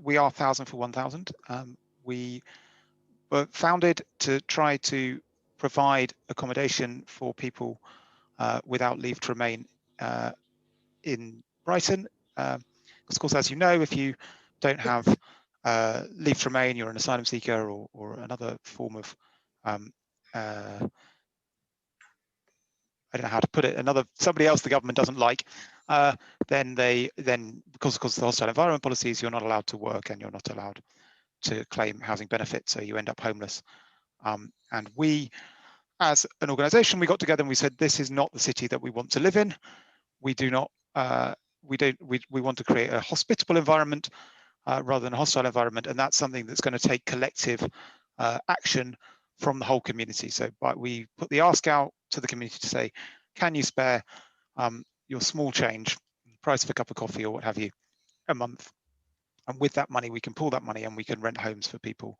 We are 1,000 for 1,000. We were founded to try to provide accommodation for people without leave to remain in Brighton. Because, of course, as you know, if you don't have leave to remain, you're an asylum seeker or another form of I don't know how to put it, somebody else the government doesn't like, then because of the hostile environment policies, you're not allowed to work and you're not allowed to claim housing benefits, so you end up homeless. And we, as an organisation, we got together and we said, this is not the city that we want to live in. We do not. We want to create a hospitable environment rather than a hostile environment, and that's something that's going to take collective action from the whole community. So we put the ask out to the community to say, can you spare your small change, price of a cup of coffee or what have you, a month? And with that money, we can pull that money and we can rent homes for people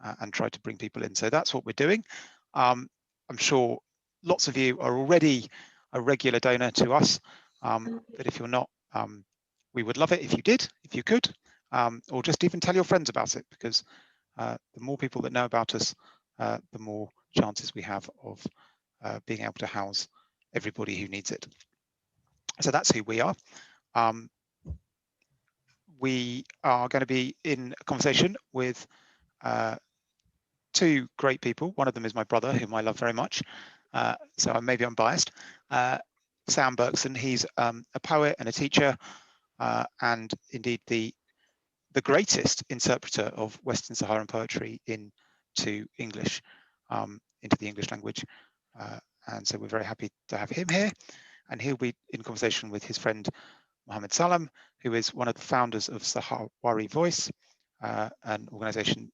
and try to bring people in. So that's what we're doing. I'm sure lots of you are already a regular donor to us, but if you're not, we would love it if you did, if you could, or just even tell your friends about it, because the more people that know about us, the more chances we have of being able to house everybody who needs it. So that's who we are. We are going to be in a conversation with two great people. One of them is my brother, whom I love very much. So maybe I'm biased. Sam Berkson, he's a poet and a teacher, and indeed the greatest interpreter of Western Saharan poetry into English, into the English language. And so we're very happy to have him here. And he'll be in conversation with his friend Mohammed Salam, who is one of the founders of Sahara Voice, an organization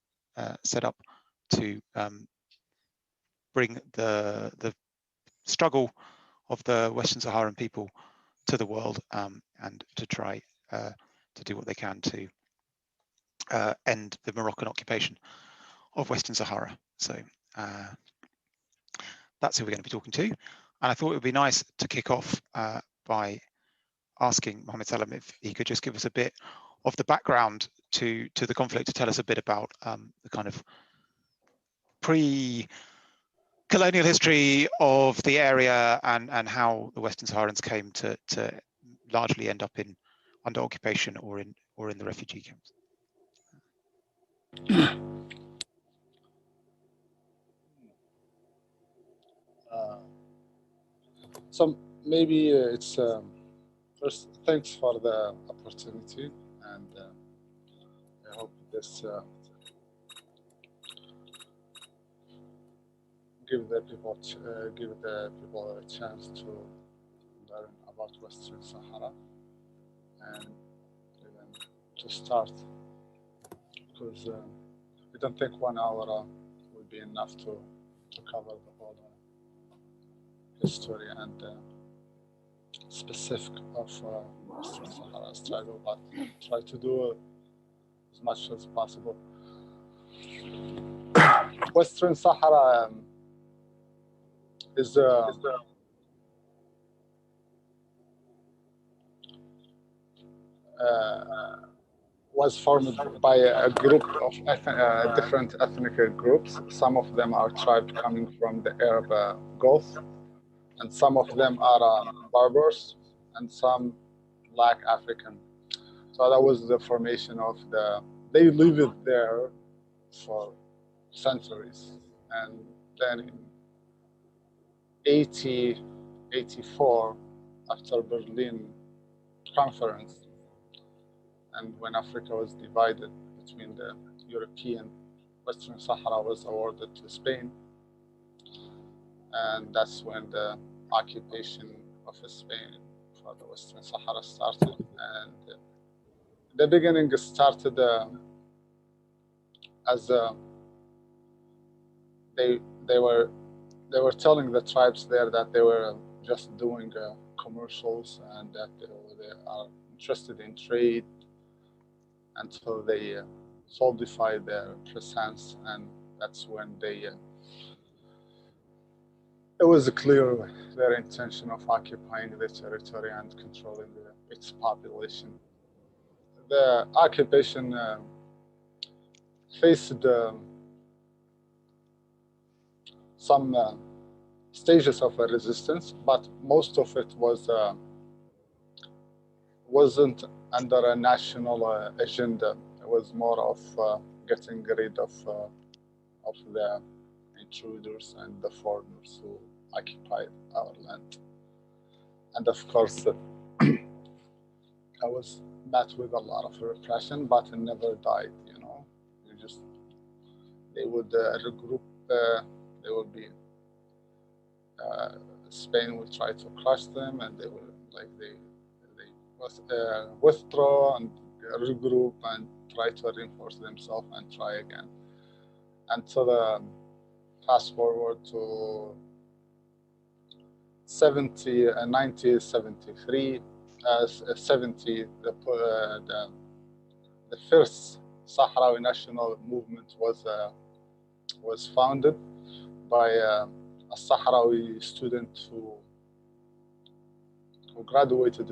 set up to bring the struggle of the Western Saharan people to the world, and to try to do what they can to end the Moroccan occupation of Western Sahara. So that's who we're going to be talking to. And I thought it would be nice to kick off by asking Mohammed Salam if he could just give us a bit of the background to the conflict, to tell us a bit about the kind of pre-colonial history of the area and how the Western Saharans came to largely end up under occupation or in the refugee camps. So maybe it's first, thanks for the opportunity, and I hope this give the people a chance to learn about Western Sahara, and even to start, because I don't think 1 hour will be enough to cover the whole history and specific of Western Sahara struggle, but try to do as much as possible. Western Sahara is was formed by a group of different ethnic groups. Some of them are tribes coming from the Arab Gulf, and some of them are Berbers, and some Black African. So that was the formation of they lived there for centuries, and then in 1884, after Berlin Conference, and when Africa was divided between the European, Western Sahara was awarded to Spain, and that's when the occupation of Spain for the Western Sahara started. And the beginning started as they were telling the tribes there that they were just doing commercials, and that they are interested in trade, until they solidified their presence, and that's when it was clear their intention of occupying the territory and controlling its population. the occupation faced some stages of resistance, but most of it wasn't under a national agenda. It was more of getting rid of the intruders and the foreigners who occupied our land. And of course, I was met with a lot of repression, but it never died. You know, they would regroup. They would be Spain would try to crush them, and they would withdraw and regroup and try to reinforce themselves and try again. Until fast forward to 1973, 70, the first Sahrawi national movement was founded by a Sahrawi student who graduated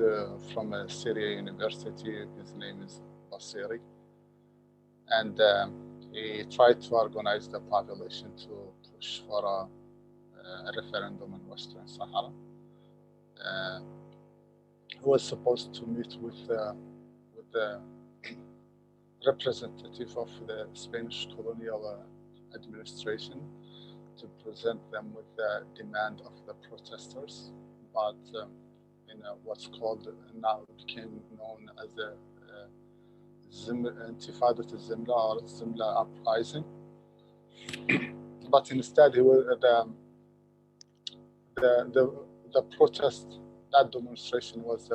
from Syria University. His name is Basiri, and he tried to organize the population to push for a referendum in Western Sahara. He was supposed to meet with the representative of the Spanish colonial administration to present them with the demand of the protesters, but in what's called now became known as the Intifadat al-Zimla or Zimla uprising. But instead, he was the protest. That demonstration was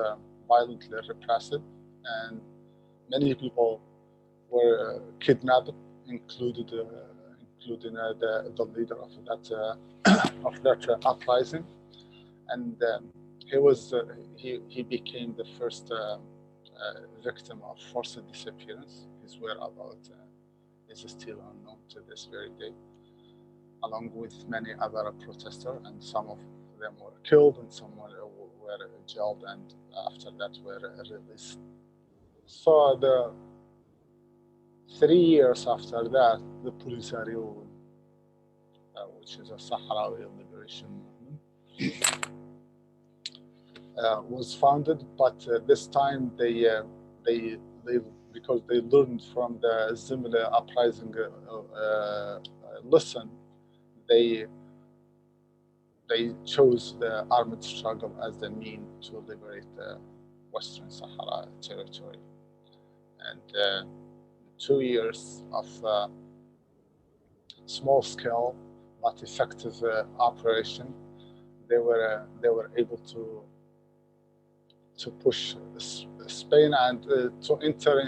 violently repressed, and many people were kidnapped, including the leader of that uprising, and he became the first victim of forced disappearance. His whereabouts is still unknown to this very day, along with many other protesters, and some of them were killed and some were jailed, and after that were released. So 3 years after that, the Polisario, which is a Sahrawi liberation movement, was founded. But this time they because they learned from the Zimla uprising lesson, they chose the armed struggle as the mean to liberate the Western Sahara territory. And 2 years of small-scale but effective operation, they were able to push Spain and to enter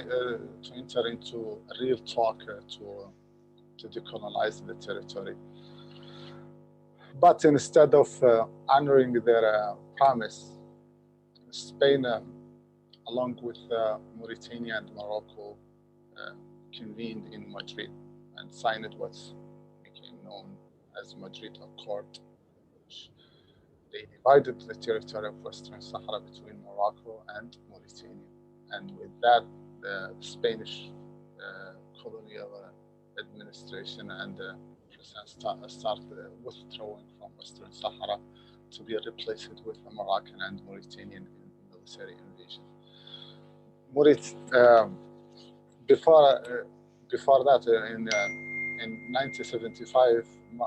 into real talk to decolonize the territory. But instead of honoring their promise, Spain, along with Mauritania and Morocco, convened in Madrid and signed what became known as Madrid Accord, which they divided the territory of Western Sahara between Morocco and Mauritania. And with that, the Spanish colonial administration and started withdrawing from Western Sahara to be replaced with the Moroccan and Mauritanian military invasion. Before that, in 1975,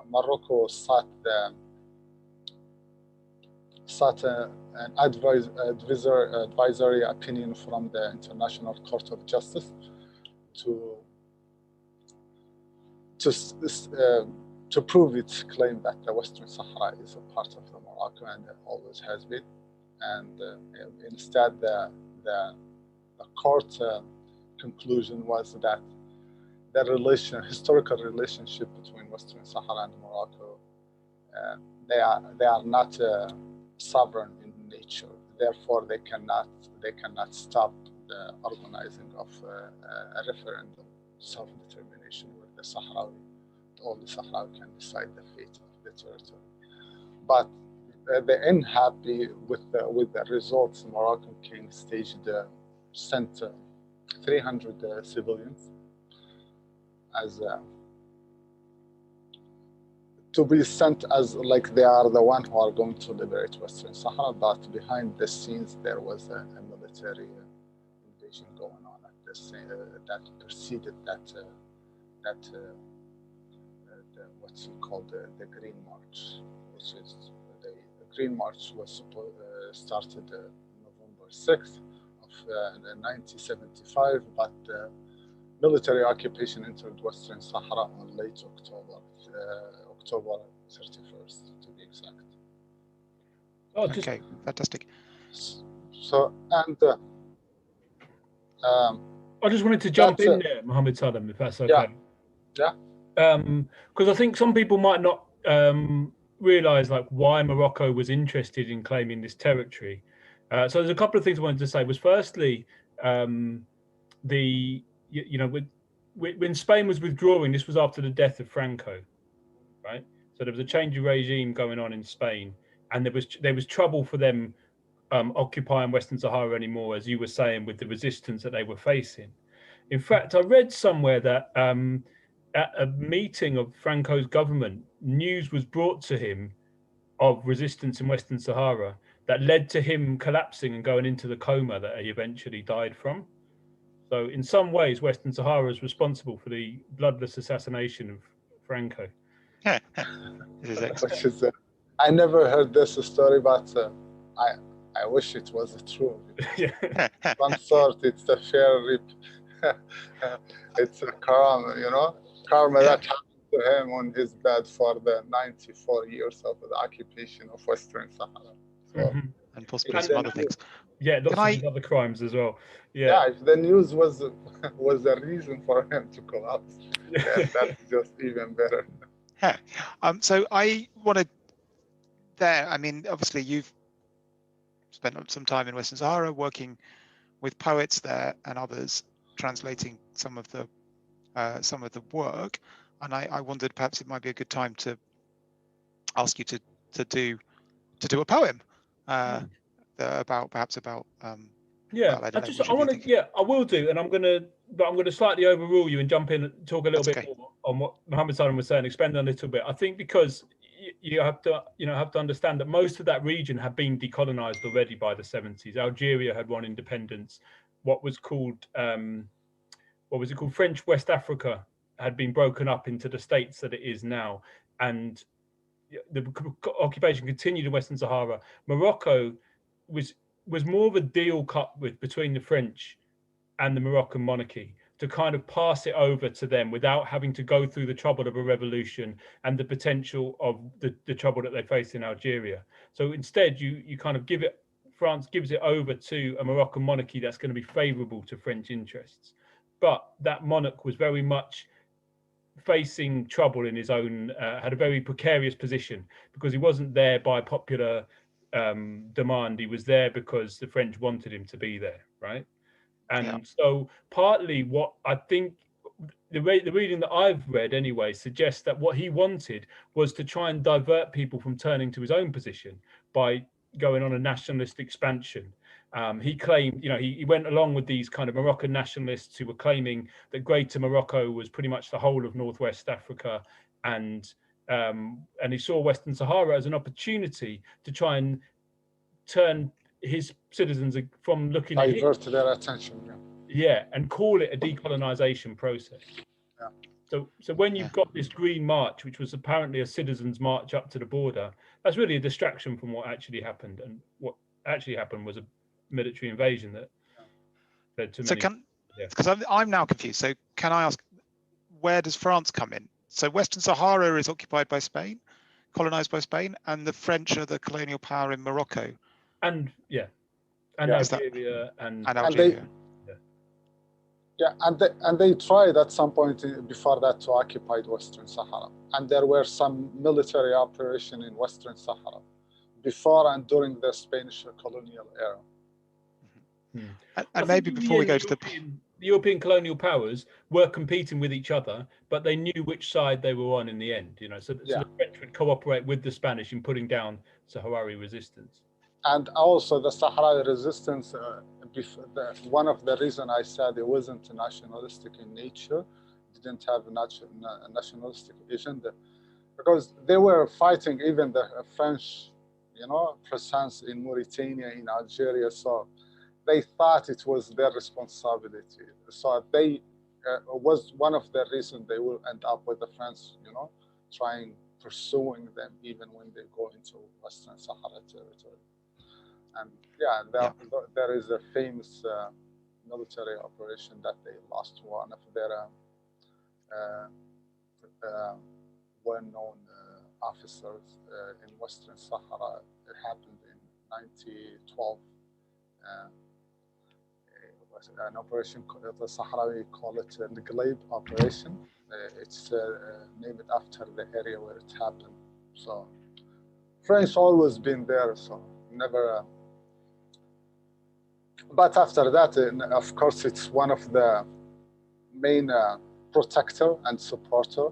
Morocco sought an advisory opinion from the International Court of Justice to prove its claim that the Western Sahara is a part of the Morocco and it always has been. And instead, the court conclusion was that the historical relationship between Western Sahara and Morocco, they are not sovereign in nature. Therefore, they cannot stop the organizing of a referendum, self-determination, where only Sahrawi can decide the fate of the territory. But the unhappy with the results, Moroccan king sent 300 civilians as to be sent as like they are the one who are going to liberate Western Sahara, but behind the scenes there was a military invasion going on at the same, that preceded what's called the Green March, which is the Green March was started November 6th of 1975, but military occupation entered Western Sahara on late October 31st, to be exact. Oh, okay, fantastic. So, and I just wanted to jump in there, Mohammed Salam, if that's okay. Yeah. Because I think some people might not realize like why Morocco was interested in claiming this territory. So there's a couple of things I wanted to say. Was firstly, when Spain was withdrawing, this was after the death of Franco, right? So there was a change of regime going on in Spain, and there was trouble for them occupying Western Sahara anymore, as you were saying, with the resistance that they were facing. In fact, I read somewhere that at a meeting of Franco's government, news was brought to him of resistance in Western Sahara that led to him collapsing and going into the coma that he eventually died from. So in some ways, Western Sahara is responsible for the bloodless assassination of Franco. This is excellent. I never heard this story, but I wish it was true. Some sort, it's a fair rip. It's a karma, karma that happened to him on his bed for the 94 years of the occupation of Western Sahara. So, and possibly some other things. Yeah, lots of these other crimes as well. Yeah, if the news was the reason for him to collapse, then that's just even better. Yeah. So I wanted I mean, obviously you've spent some time in Western Sahara working with poets there and others, translating some of the work, and I wondered perhaps it might be a good time to ask you to do a poem about I will do, and I'm gonna slightly overrule you and jump in and talk a little bit more on what Mohammed Salam was saying, expand on a little bit. I think because you have to understand that most of that region had been decolonized already by the 70s. Algeria had won independence. What was called French West Africa had been broken up into the states that it is now, and the occupation continued in Western Sahara. Morocco was more of a deal cut between the French and the Moroccan monarchy to kind of pass it over to them without having to go through the trouble of a revolution and the potential of the trouble that they faced in Algeria. So instead, you kind of France gives it over to a Moroccan monarchy that's going to be favorable to French interests. But that monarch was very much facing trouble in his own, had a very precarious position because he wasn't there by popular demand. He was there because the French wanted him to be there, right? And so partly what I think the reading that I've read anyway suggests that what he wanted was to try and divert people from turning to his own position by going on a nationalist expansion. He claimed, he went along with these kind of Moroccan nationalists who were claiming that Greater Morocco was pretty much the whole of Northwest Africa, and he saw Western Sahara as an opportunity to try and turn his citizens from looking at divert their attention, and call it a decolonization process. So when you've got this Green March, which was apparently a citizens' march up to the border, that's really a distraction from what actually happened. And what actually happened was a military invasion that led to many. Because I'm now confused. So can I ask, where does France come in? So Western Sahara is occupied by Spain, colonized by Spain, and the French are the colonial power in Morocco. And Algeria and Algeria. And they tried at some point before that to occupy Western Sahara, and there were some military operation in Western Sahara before and during the Spanish colonial era. And maybe before we go to the European colonial powers were competing with each other, but they knew which side they were on in the end. So the French would cooperate with the Spanish in putting down Sahrawi resistance. And also the Sahrawi resistance, one of the reasons I said it wasn't nationalistic in nature, didn't have a nationalistic agenda, because they were fighting even the French, presence in Mauritania, in Algeria. So they thought it was their responsibility. So they was one of the reasons they will end up with the French, pursuing them even when they go into Western Sahara territory. And yeah, there is a famous military operation that they lost one of their well-known officers in Western Sahara. It happened in 1912. It was an operation, the Sahrawi call it the Glebe operation. It's named after the area where it happened. So French always been there, so never. But after that, of course, it's one of the main protector and supporter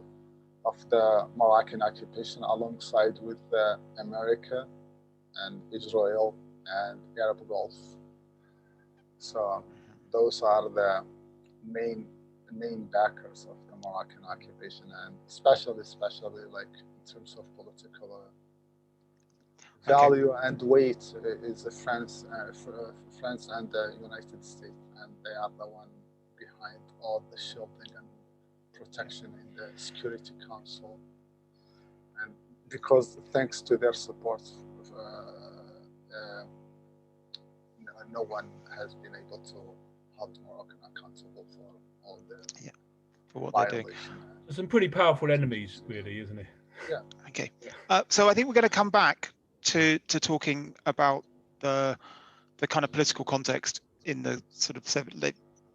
of the Moroccan occupation, alongside with America and Israel and Arab Gulf. So those are the main backers of the Moroccan occupation, and especially like in terms of political value and weight is France and the United States, and they are the one behind all the shielding and protection in the Security Council. And because thanks to their support, no one has been able to hold Morocco accountable for all the for what violation. they're doing. Some pretty powerful enemies, really, isn't it? Yeah. Okay. So I think we're going to come back to talking about the kind of political context in the sort of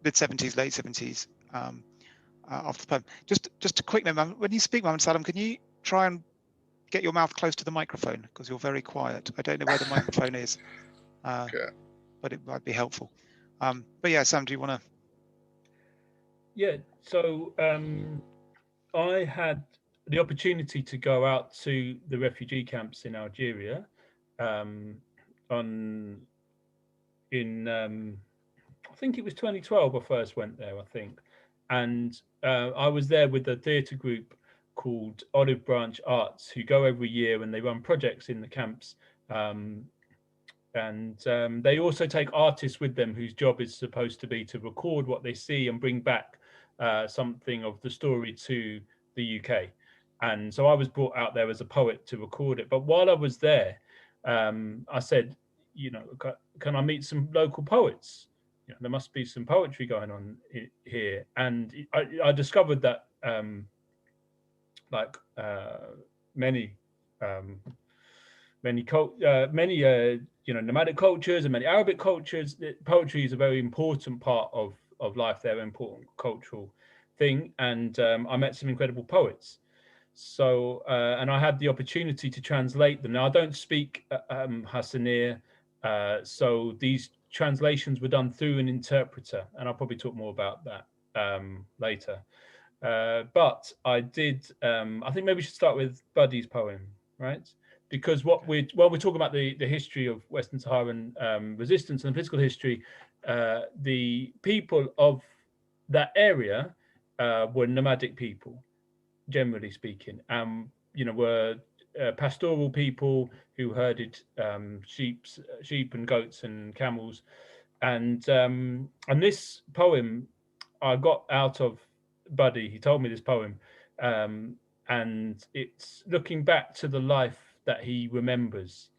mid-70s, late 70s after the poem. Just a quick note, when you speak, Mohammed Salam, can you try and get your mouth close to the microphone, because you're very quiet. I don't know where the microphone is, Okay. but it might be helpful. But yeah, Sam, do you want to? Yeah, so I had the opportunity to go out to the refugee camps in Algeria I think it was 2012 I first went there, I think. And I was there with a theatre group called Olive Branch Arts, who go every year and they run projects in the camps. And they also take artists with them whose job is supposed to be to record what they see and bring back something of the story to the UK. And so I was brought out there as a poet to record it. But while I was there, I said, can I meet some local poets? There must be some poetry going on here. And I discovered that many nomadic cultures and many Arabic cultures, poetry is a very important part of life. They're an important cultural thing. And I met some incredible poets. So, and I had the opportunity to translate them. Now, I don't speak Hassaniya, so these translations were done through an interpreter, and I'll probably talk more about that later. But I did, I think maybe we should start with Buddy's poem, right? Because we're talking about the history of Western Saharan resistance and the political history, the people of that area were nomadic people, generally speaking, were pastoral people who herded sheep and goats and camels, and this poem I got out of Buddy. He told me this poem, and it's looking back to the life that he remembers.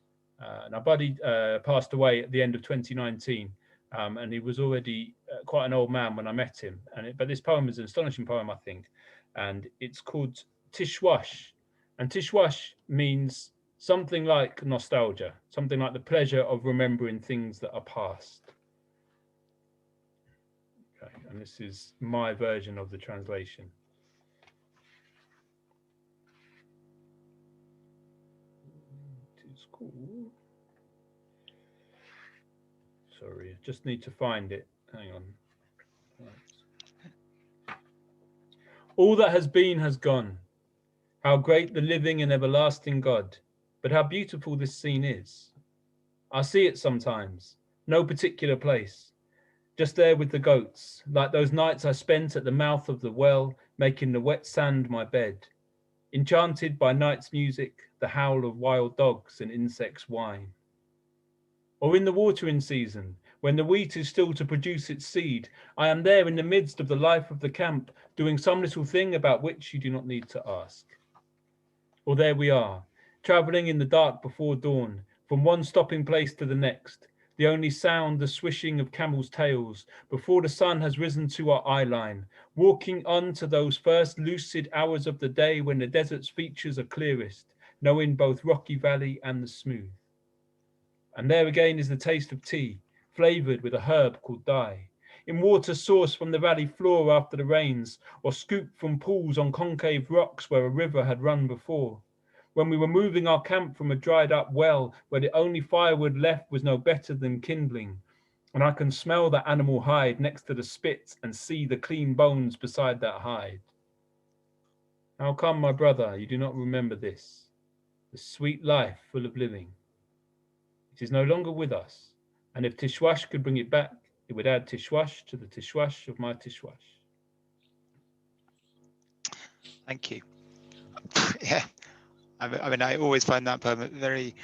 Now, Buddy passed away at the end of 2019, and he was already quite an old man when I met him. But this poem is an astonishing poem, I think, and it's called Tishwash. And Tishwash means something like nostalgia, something like the pleasure of remembering things that are past. Okay, and this is my version of the translation. It's cool. Sorry, I just need to find it. Hang on. Right. All that has been has gone. How great the living and everlasting God, but how beautiful this scene is. I see it sometimes, no particular place. Just there with the goats, like those nights I spent at the mouth of the well, making the wet sand my bed. Enchanted by night's music, the howl of wild dogs and insects whine. Or in the watering season, when the wheat is still to produce its seed, I am there in the midst of the life of the camp, doing some little thing about which you do not need to ask. Or there we are, travelling in the dark before dawn, from one stopping place to the next, the only sound the swishing of camels' tails, before the sun has risen to our eye line, walking on to those first lucid hours of the day when the desert's features are clearest, knowing both rocky valley and the smooth. And there again is the taste of tea, flavoured with a herb called dye, in water sourced from the valley floor after the rains, or scooped from pools on concave rocks where a river had run before. When we were moving our camp from a dried up well where the only firewood left was no better than kindling, and I can smell the animal hide next to the spit and see the clean bones beside that hide. How come, my brother, you do not remember this, the sweet life full of living? It is no longer with us, and if Tishwash could bring it back, it would add Tishwash to the Tishwash of my Tishwash. Thank you. Yeah, I mean, I always find that poem very,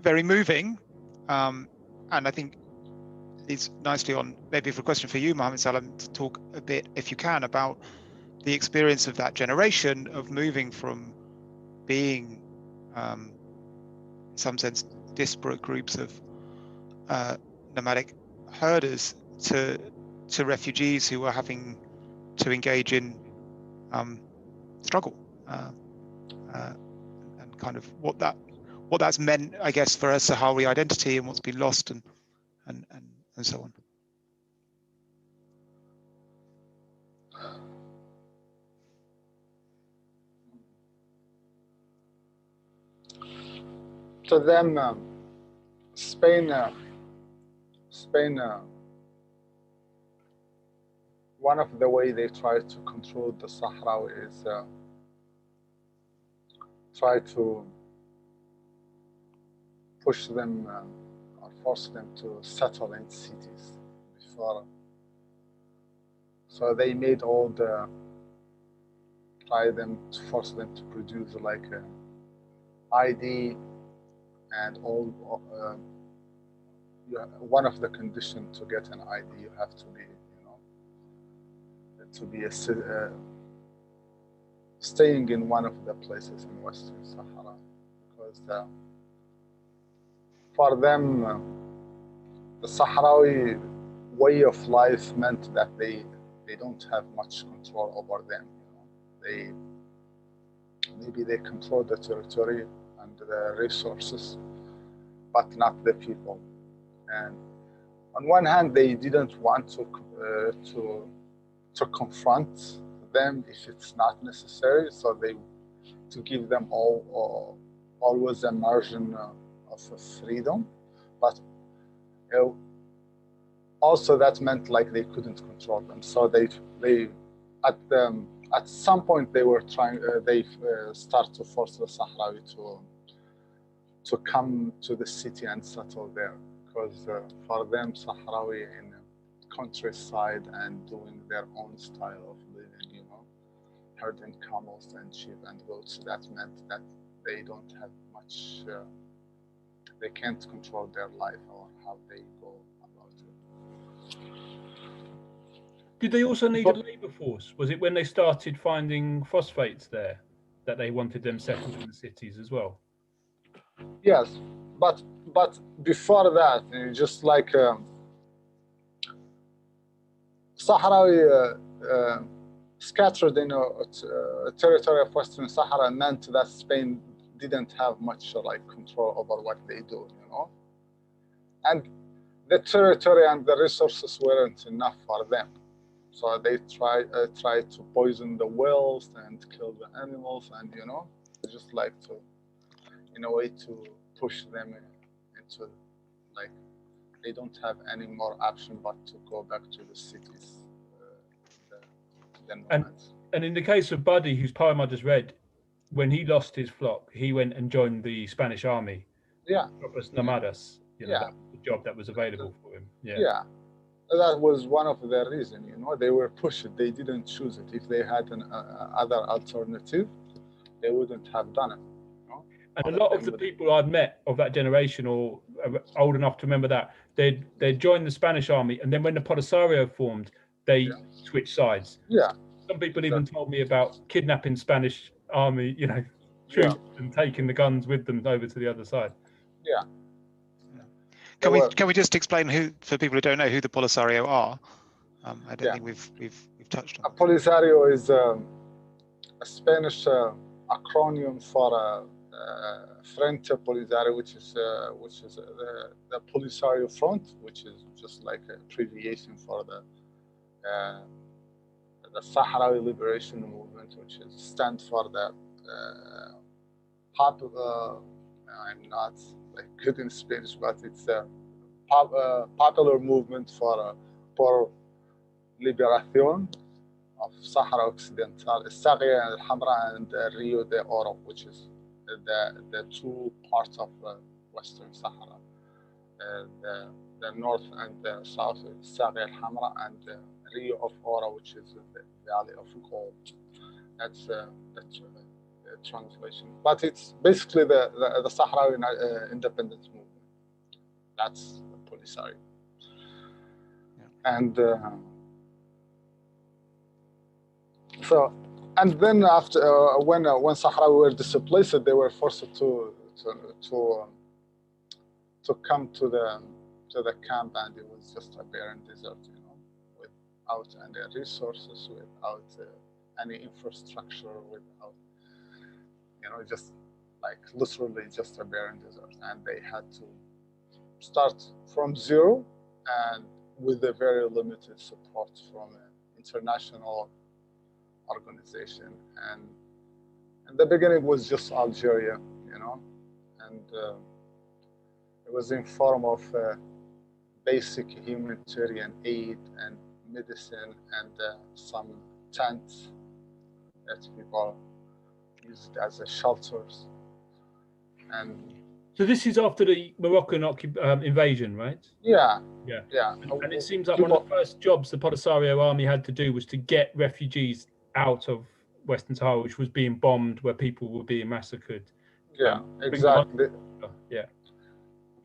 very moving, and I think it's nicely on maybe for a question for you, Mohammed Salam, to talk a bit, if you can, about the experience of that generation of moving from being, in some sense, disparate groups of nomadic herders to refugees who were having to engage in struggle, and kind of what that's meant, I guess, for a Sahrawi identity and what's been lost and so on. To them, Spain, one of the way they try to control the Sahrawi is try to push them or force them to settle in cities before. So they made all the, force them to produce like an ID and all. One of the conditions to get an ID, you have to be, staying in one of the places in Western Sahara, because for them, the Sahrawi way of life meant that they don't have much control over them. Maybe they control the territory and the resources, but not the people. And on one hand, they didn't want to confront them if it's not necessary, so to give them always a margin of freedom, but also that meant like they couldn't control them. So they at some point they were trying. They start to force the Sahrawi to come to the city and settle there, because for them Sahrawi in countryside and doing their own style of living, herding camels and sheep and goats, that meant that they don't have much. They can't control their life or how they go about it. Did they also need a labour force? Was it when they started finding phosphates there that they wanted them settled in the cities as well? Yes, but before that, just like Sahrawi scattered in a territory of Western Sahara meant that Spain didn't have much like control over what they do, and the territory and the resources weren't enough for them. So they try to poison the wells and kill the animals, and just like to, in a way, to push them into like they don't have any more option but to go back to the cities. And in the case of Buddy, whose poem I just read, when he lost his flock, he went and joined the Spanish army. Yeah. Tropes Nomadas. you know, that was the job that was available for him. Yeah, that was one of the reasons. You know, they were pushed. They didn't choose it. If they had an other alternative, they wouldn't have done it. You know? And a lot of the people I've met of that generation, or old enough to remember that, they'd joined the Spanish army, and then when the Polisario formed, they switched sides. Yeah. Some people even told me about kidnapping Spanish army, you know, troops and taking the guns with them over to the other side. Yeah. Can we just explain who, for people who don't know, who the Polisario are? I don't think we've touched on. Polisario is a Spanish acronym for Frente Polisario, which is the Polisario Front, which is just like an abbreviation for the Sahara Liberation Movement, which stands for the I'm not like good in Spanish, but it's a popular movement for liberación of Sahara Occidental, Sahara al-Hamra and Rio de Oro, which is the two parts of Western Sahara, the north and the south, Sahara al-Hamra, and Rio of Oro, which is the Valley of Gold. That's the translation, but it's basically the Sahrawi independence movement. That's the Polisario. And and then after when Sahrawi were displaced, they were forced to come to the camp, and it was just a barren desert, you know, without any resources, without any infrastructure, without, you know, just like literally just a barren desert, and they had to start from zero and with a very limited support from an international organization. And in the beginning was just Algeria, you know, and it was in form of basic humanitarian aid and medicine and some tents that people used as shelters. And so this is after the Moroccan invasion, right? Yeah. And it seems like one of the first jobs the Polisario army had to do was to get refugees out of Western Sahara, which was being bombed, where people were being massacred. Yeah, exactly. Yeah.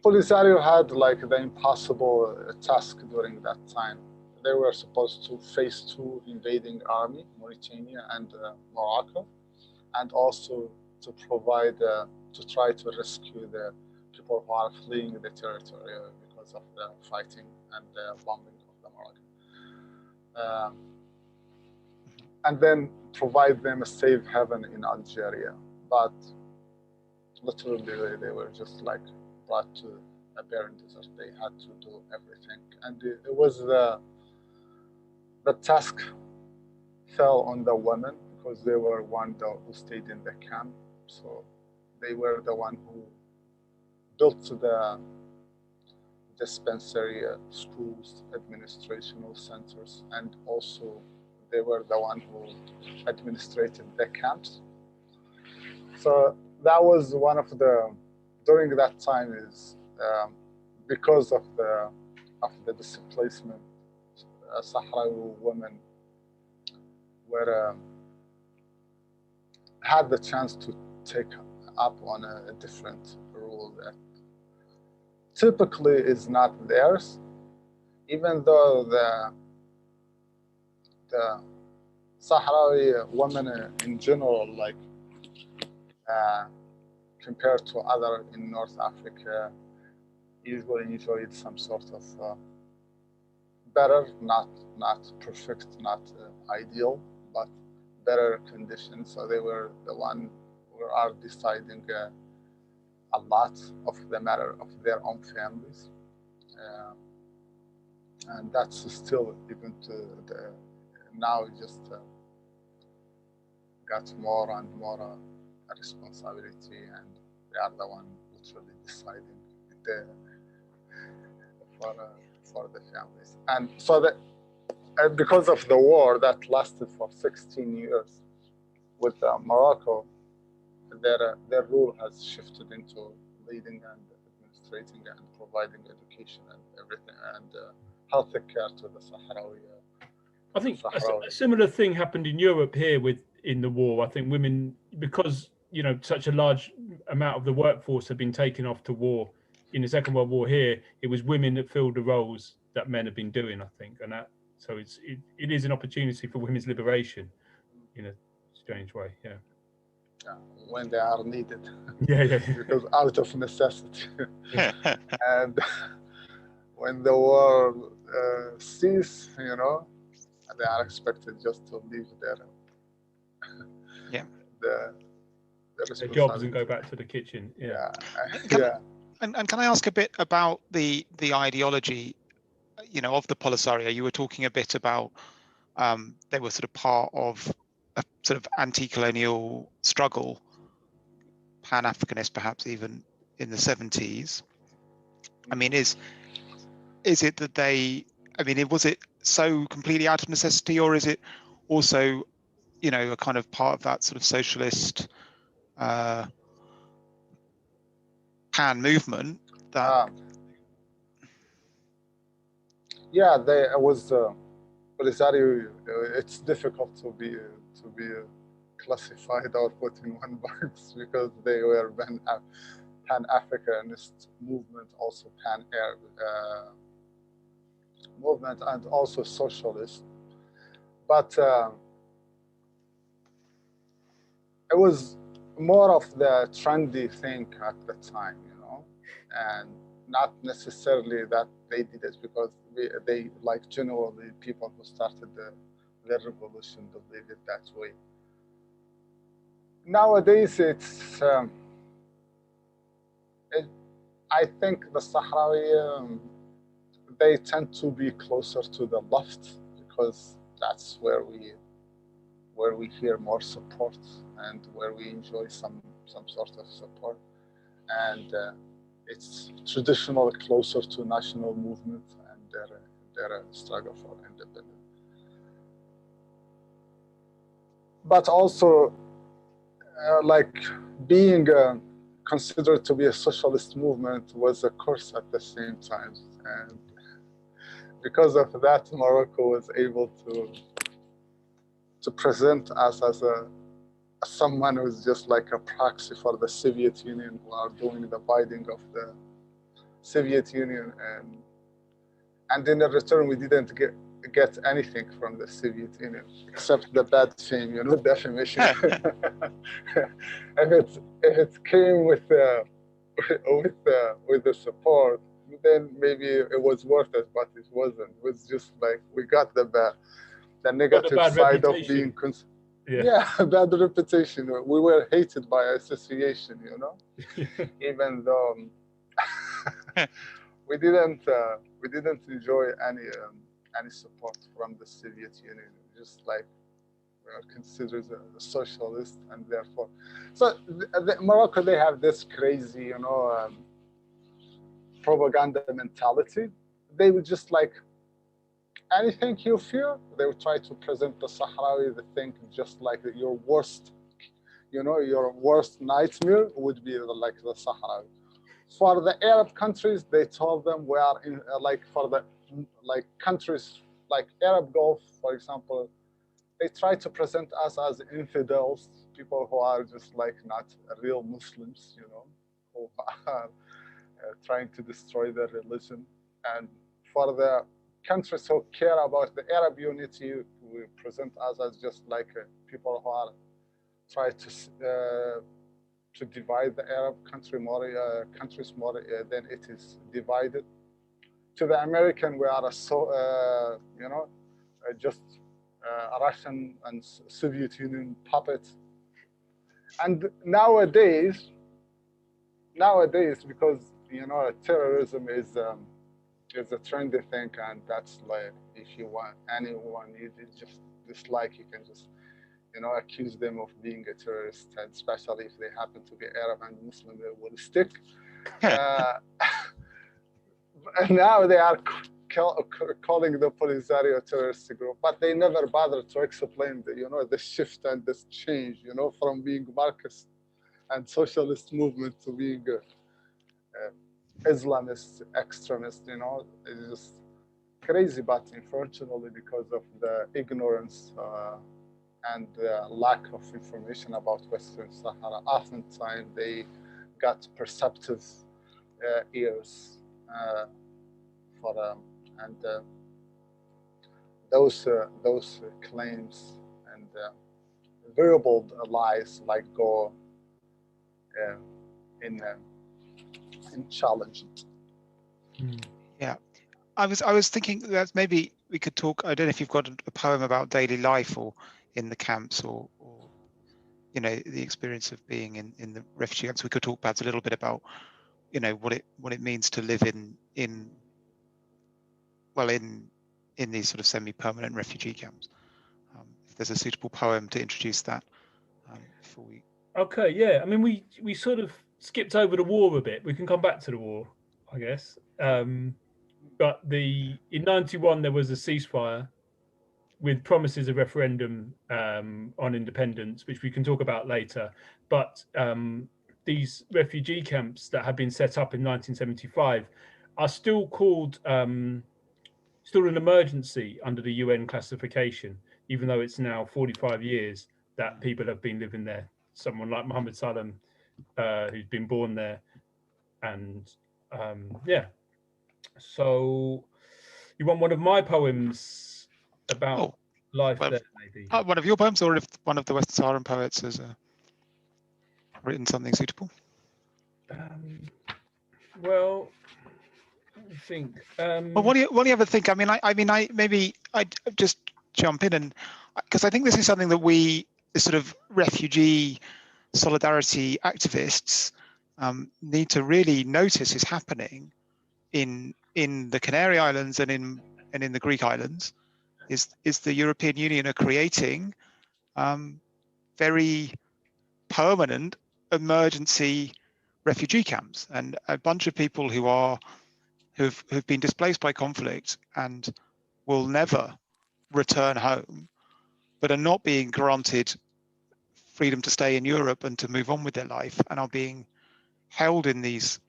Polisario had like the impossible task during that time. They were supposed to face two invading army, Mauritania and Morocco, and also to provide, to try to rescue the people who are fleeing the territory because of the fighting and the bombing of the Moroccan. And then provide them a safe haven in Algeria. But literally they were just like brought to a barren desert. They had to do everything. And it was the task fell on the women because they were one who stayed in the camp. So they were the one who built the dispensary, schools, administrational centers, and also they were the one who administrated the camps. So that was one of the, during that time is because of the displacement, Sahrawi women were had the chance to take up on a different role that typically is not theirs, even though the Sahrawi women in general, like compared to other in North Africa, usually enjoyed some sort of better, not perfect, not ideal, but better conditions. So they were the one who are deciding a lot of the matter of their own families. And that's still, even to now, just got more and more responsibility, and they are the one literally deciding for the families. And so that because of the war that lasted for 16 years with Morocco, their rule has shifted into leading and demonstrating and providing education and everything and health care to the Sahrawi. I think Sahrawi. a similar thing happened in Europe here in the war. I think women, because such a large amount of the workforce had been taken off to war in the Second World War here, it was women that filled the roles that men have been doing, I think, and that so it is an opportunity for women's liberation in a strange way. Yeah. When they are needed. Yeah. Because out of necessity. And when the war ceases, they are expected just to leave their their jobs and go back to the kitchen. Yeah. And can I ask a bit about the ideology, of the Polisario? You were talking a bit about they were sort of part of a sort of anti-colonial struggle, Pan-Africanist, perhaps even in the 70s. I mean, is it that was it so completely out of necessity, or is it also, a kind of part of that sort of socialist pan movement that? There was Polisario. It's difficult to be classified or put in one box because they were Pan-Africanist movement, also Pan-Arab movement, and also socialist. But it was more of the trendy thing at the time, and not necessarily that they did it because they like generally people who started the revolution believe it that way. Nowadays, I think the Sahrawi, they tend to be closer to the left because that's where we hear more support and where we enjoy some sort of support, and it's traditionally closer to national movement and their struggle for independence. But also, like being considered to be a socialist movement was a curse at the same time, and because of that, Morocco was able to present us as someone who's just like a proxy for the Soviet Union, who are doing the fighting of the Soviet Union, and in return we didn't get anything from the Soviet Union except the bad fame, defamation. If it came with the support, then maybe it was worth it, but it wasn't. It was just like we got the negative side of being bad reputation. We were hated by association, even though we didn't enjoy any support from the Soviet Union. Just like we are considered a socialist, and therefore, so Morocco, they have this crazy, propaganda mentality. They would just like anything you fear, they would try to present the Sahrawi, the thing just like your worst, your worst nightmare would be like the Sahrawi. For the Arab countries, they told them we are in for the countries like Arab Gulf, for example, they try to present us as infidels, people who are just like not real Muslims, who are trying to destroy their religion. And for the countries who care about the Arab unity, we present us as just like people who are try to divide the Arab countries more than it is divided. To the American, we are just a Russian and Soviet Union puppet. And nowadays, because terrorism is a trendy thing, and that's like if you want anyone you just dislike, you can just accuse them of being a terrorist, and especially if they happen to be Arab and Muslim, they will stick. And now they are calling the Polisario a terrorist group, but they never bothered to explain the shift and this change, from being Marxist and socialist movement to being Islamist extremists, you know, it's just crazy. But unfortunately, because of the ignorance and lack of information about Western Sahara, oftentimes they got perceptive ears for and those claims and verbal lies like go uh, in challenge. Yeah, I was thinking that maybe we could talk. I don't know if you've got a poem about daily life or in the camps or you know, the experience of being in the refugee camps. We could talk perhaps a little bit about, you know, what it means to live in these sort of semi-permanent refugee camps. If there's a suitable poem to introduce that before we. Okay, yeah. I mean, we sort of skipped over the war a bit. We can come back to the war, I guess. But in '91 there was a ceasefire with promises of referendum on independence, which we can talk about later. But these refugee camps that had been set up in 1975 are still called still an emergency under the UN classification, even though it's now 45 years that people have been living there. Someone like Mohammed Salem, who's been born there, and yeah. So, you want one of my poems about life there, maybe? One of your poems, or if one of the West Saharan poets has written something suitable? Well, let me think. Well, what do you ever think? I mean, I maybe I'd just jump in, and because I think this is something that we, the sort of refugee solidarity activists, need to really notice is happening in the Canary Islands and in the Greek islands. Is the European Union are creating very permanent emergency refugee camps, and a bunch of people who've been displaced by conflict and will never return home, but are not being granted freedom to stay in Europe and to move on with their life, and are being held in these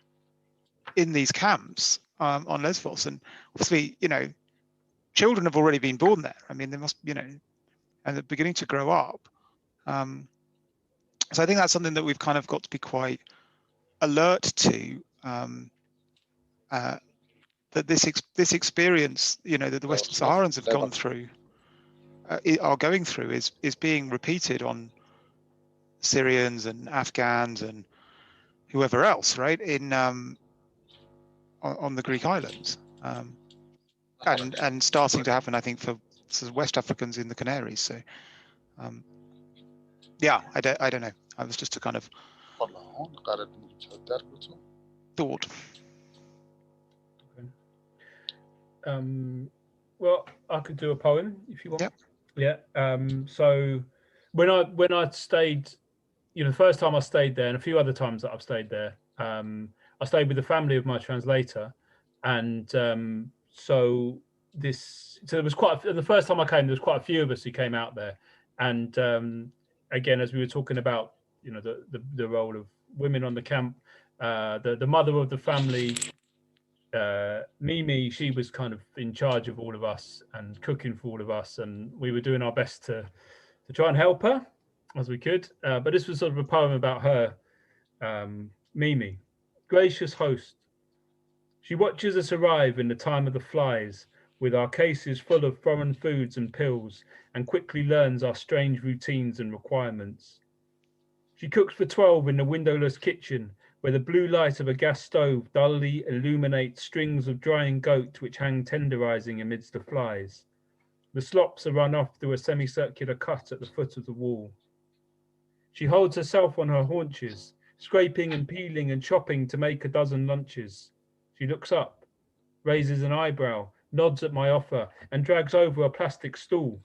camps on Lesbos. And obviously, you know, children have already been born there. I mean, they must, you know, and they're beginning to grow up. So I think that's something that we've kind of got to be quite alert to. That this experience, you know, that the Western Saharans have gone through, are going through, is being repeated on Syrians and Afghans and whoever else, right? In on the Greek islands, and starting to happen, I think, for West Africans in the Canaries. So, yeah, I don't know. I was just a kind of thought. Well, I could do a poem if you want. Yep. Yeah. So when I stayed, you know, the first time I stayed there, and a few other times that I've stayed there, I stayed with the family of my translator, and so there was the first time I came, there was quite a few of us who came out there, and again, as we were talking about, you know, the role of women on the camp, the mother of the family, Mimi, she was kind of in charge of all of us and cooking for all of us, and we were doing our best to try and help her as we could. But this was sort of a poem about her. Mimi, gracious host, she watches us arrive in the time of the flies, with our cases full of foreign foods and pills, and quickly learns our strange routines and requirements. She cooks for 12 in the windowless kitchen, where the blue light of a gas stove dully illuminates strings of drying goat which hang tenderizing amidst the flies. The slops are run off through a semicircular cut at the foot of the wall. She holds herself on her haunches, scraping and peeling and chopping to make a dozen lunches. She looks up, raises an eyebrow, nods at my offer, and drags over a plastic stool.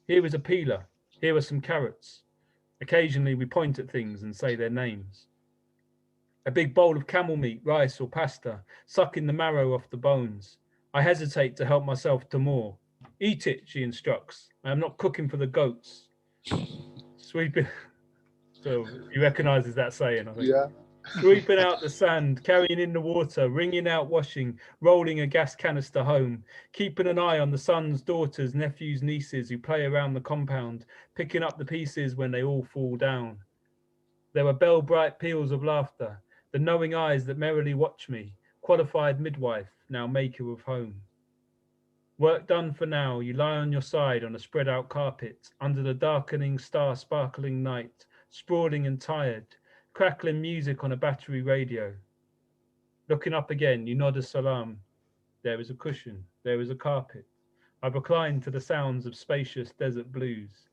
Here is a peeler. Here are some carrots. Occasionally we point at things and say their names. A big bowl of camel meat, rice or pasta, sucking the marrow off the bones. I hesitate to help myself to more. Eat it, she instructs. I am not cooking for the goats. Sweeping. So he recognises that saying, I think. Yeah. Sweeping out the sand, carrying in the water, wringing out washing, rolling a gas canister home, keeping an eye on the sons, daughters, nephews, nieces who play around the compound, picking up the pieces when they all fall down. There were bell-bright peals of laughter, the knowing eyes that merrily watch me, qualified midwife, now maker of home. Work done for now, you lie on your side on a spread-out carpet, under the darkening star-sparkling night, sprawling and tired, crackling music on a battery radio. Looking up again, you nod a salam. There is a cushion, there is a carpet. I recline to the sounds of spacious desert blues.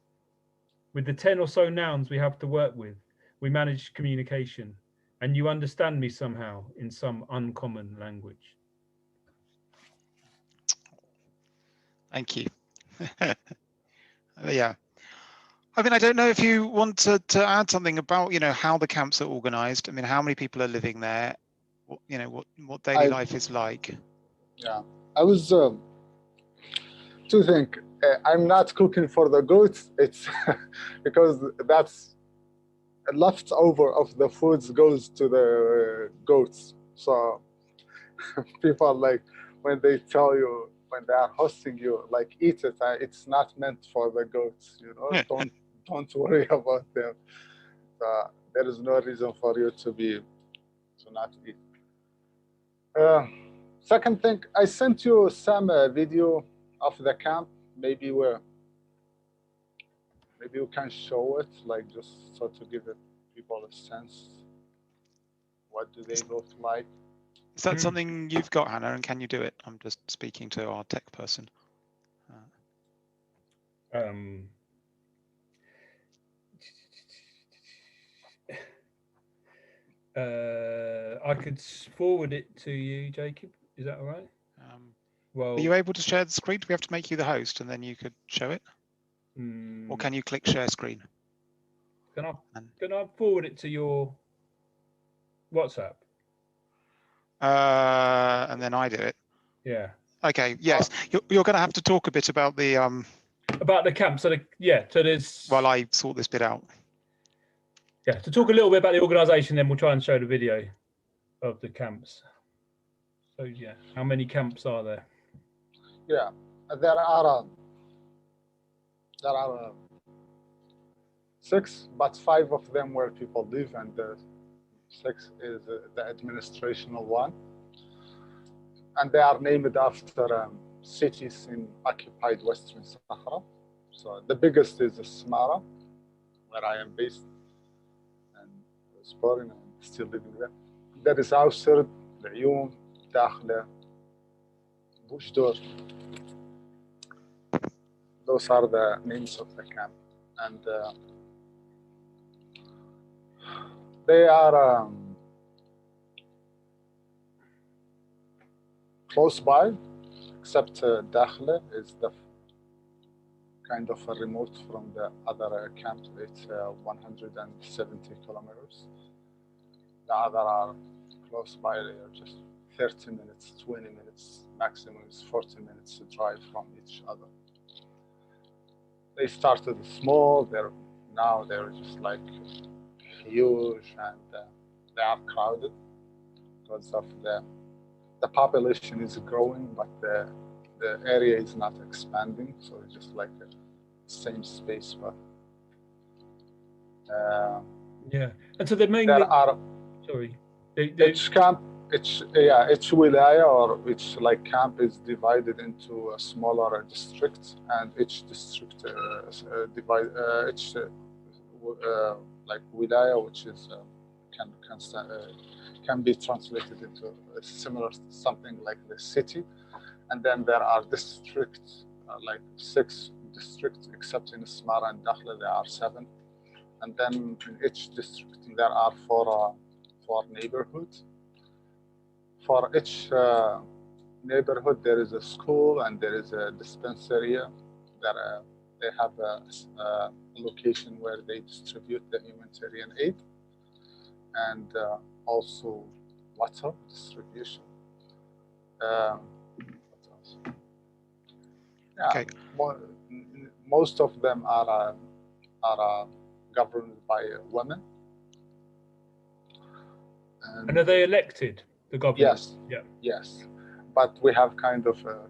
With the 10 or so nouns we have to work with, we manage communication, and you understand me somehow in some uncommon language. Thank you. Yeah. I mean, I don't know if you want to add something about, how the camps are organized. I mean, how many people are living there? What daily life is like. Yeah, I was to think. I'm not cooking for the goats. It's because that's leftover of the foods goes to the goats. So people like when they tell you when they are hosting you, like eat it. It's not meant for the goats. Don't worry about them. There is no reason for you to not eat. Second thing, I sent you some video of the camp. Maybe you can show it, like just so to give people a sense. What do they look like? Is that something you've got, Hannah? And can you do it? I'm just speaking to our tech person. I could forward it to you, Jacob. Is that all right? Are you able to share the screen? Do we have to make you the host and then you could show it? Or can you click share screen? Can I forward it to your WhatsApp? And then I do it. Yeah. Okay. Yes. You're going to have to talk a bit about the camp. So there's. While I sort this bit out. Yeah. To talk a little bit about the organisation, then we'll try and show the video of the camps. So yeah, how many camps are there? Yeah, there are 6, but 5 of them where people live, and 6 is the administrational one. And they are named after cities in occupied Western Sahara. So the biggest is Sahara, where I am based, and I was born and still living there. There is Auserd, La'youm, Dakhla, Bushdor. Those are the names of the camp, and they are close by, except Dakhla is the kind of a remote from the other camp. It's 170 kilometers. The other are close by. They are just 30 minutes, 20 minutes, maximum is 40 minutes to drive from each other. They started small. They're just like huge, and they are crowded because of the population is growing, but the area is not expanding. So it's just like the same space, but yeah. And so the main each camp, each wilaya or each like camp is divided into a smaller district, and each district like wilaya, which is can be translated into similar something like the city. And then there are districts, like 6 districts, except in Smara and Dakhla there are 7. And then in each district there are 4 neighborhoods. For each neighborhood there is a school and there is a dispensary. They have a location where they distribute the humanitarian aid, and also water distribution. What else? Yeah, okay. Most of them are governed by women. And are they elected, the government? Yes. Yeah. Yes, but we have kind of a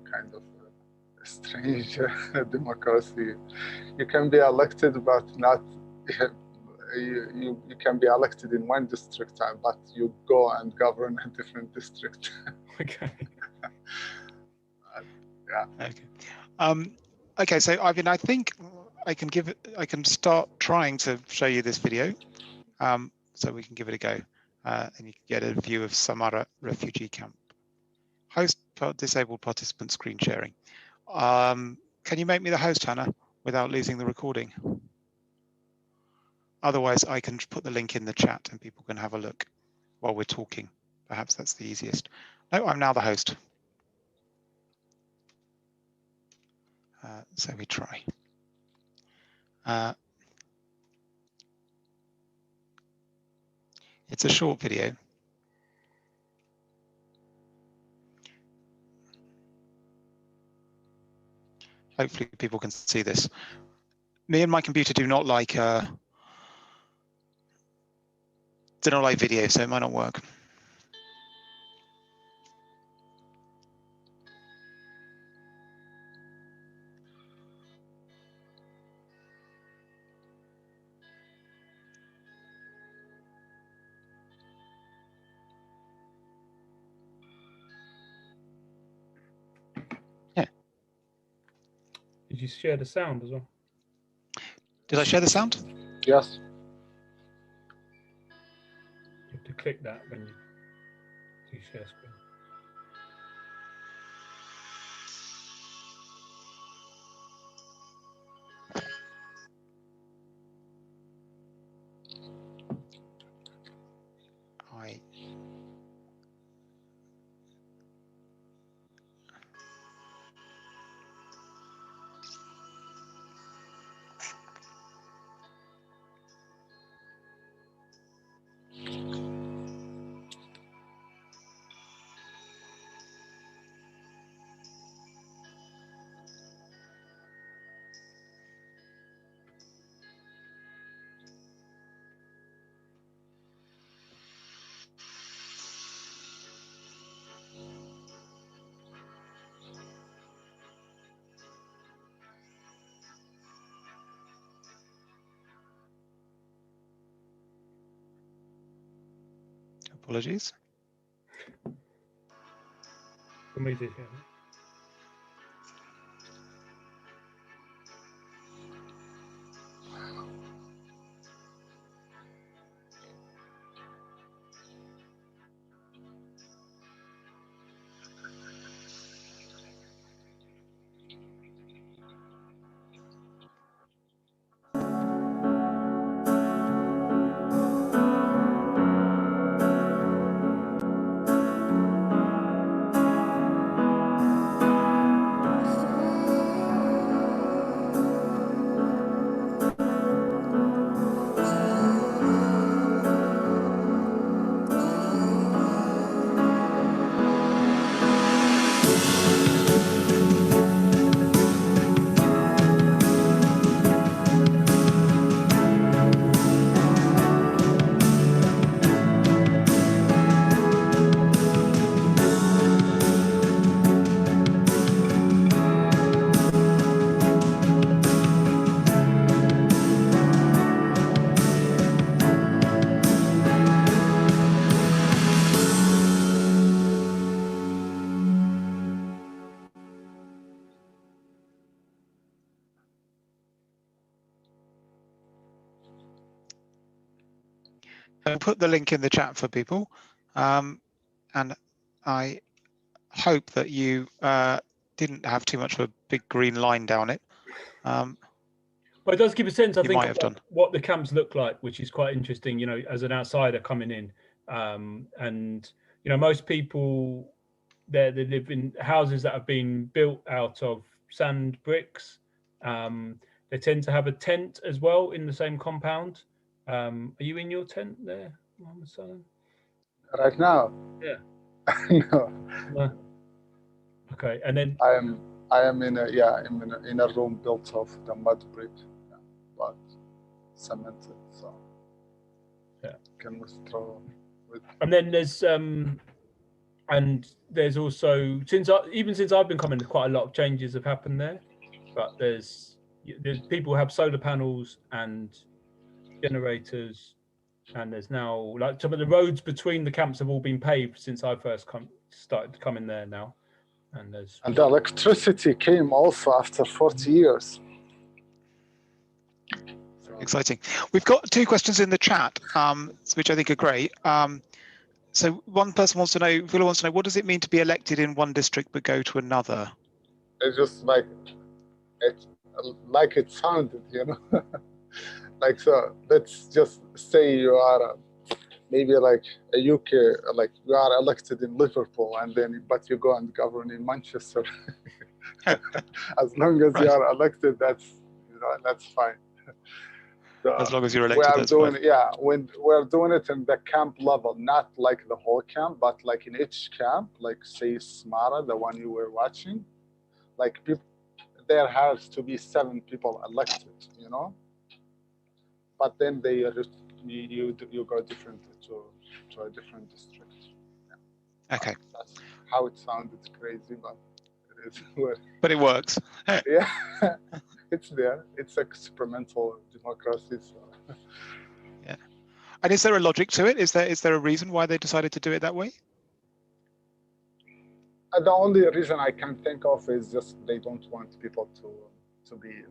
strange democracy. You can be elected, but not. You can be elected in one district, but you go and govern a different district. Okay. Yeah. Okay. Okay. So Ivan, I think I can start trying to show you this video. So we can give it a go, and you can get a view of Sahara refugee camp. Host disabled participant screen sharing. Can you make me the host, Hannah, without losing the recording? Otherwise, I can put the link in the chat and people can have a look while we're talking. Perhaps that's the easiest. No, I'm now the host. So we try. It's a short video. Hopefully people can see this. Me and my computer do not like video, so it might not work. Yeah. Did you share the sound as well? Did I share the sound? Yes. You have to click that when you do share screen. Apologies. For me to share. I'll put the link in the chat for people, and I hope that you didn't have too much of a big green line down it. Well, it does give a sense, I You think, might have done. what the camps look like, which is quite interesting, you know, as an outsider coming in. And, you know, most people there, they live in houses that have been built out of sand bricks. They tend to have a tent as well in the same compound. Are you in your tent there, Mohammed Salam? Right now? Yeah. No. No. Okay, and then I am in a room built of the mud brick, but cemented, so yeah, can withstand And then there's also since I've been coming, quite a lot of changes have happened there. But there's people have solar panels and generators, and there's now like some of the roads between the camps have all been paved since I first started coming there now. And the electricity came also after 40 years. Exciting. We've got 2 questions in the chat, which I think are great. So one person wants to know, Villa wants to know, what does it mean to be elected in one district but go to another? It's just like it sounded, you know. Like, so let's just say you are maybe like a UK, like you are elected in Liverpool, and then but you go and govern in Manchester. As long as you are elected, that's fine. So as long as you're elected, that's fine. when we're doing it in the camp level, not like the whole camp, but like in each camp, like say Sahara, the one you were watching, like there has to be 7 people elected, you know. But then you go different to a different district. Yeah. Okay. That's how it sounded crazy, but it is. But it works. Yeah, it's there. It's experimental democracy. So. Yeah. And is there a logic to it? Is there a reason why they decided to do it that way? The only reason I can think of is just they don't want people to be,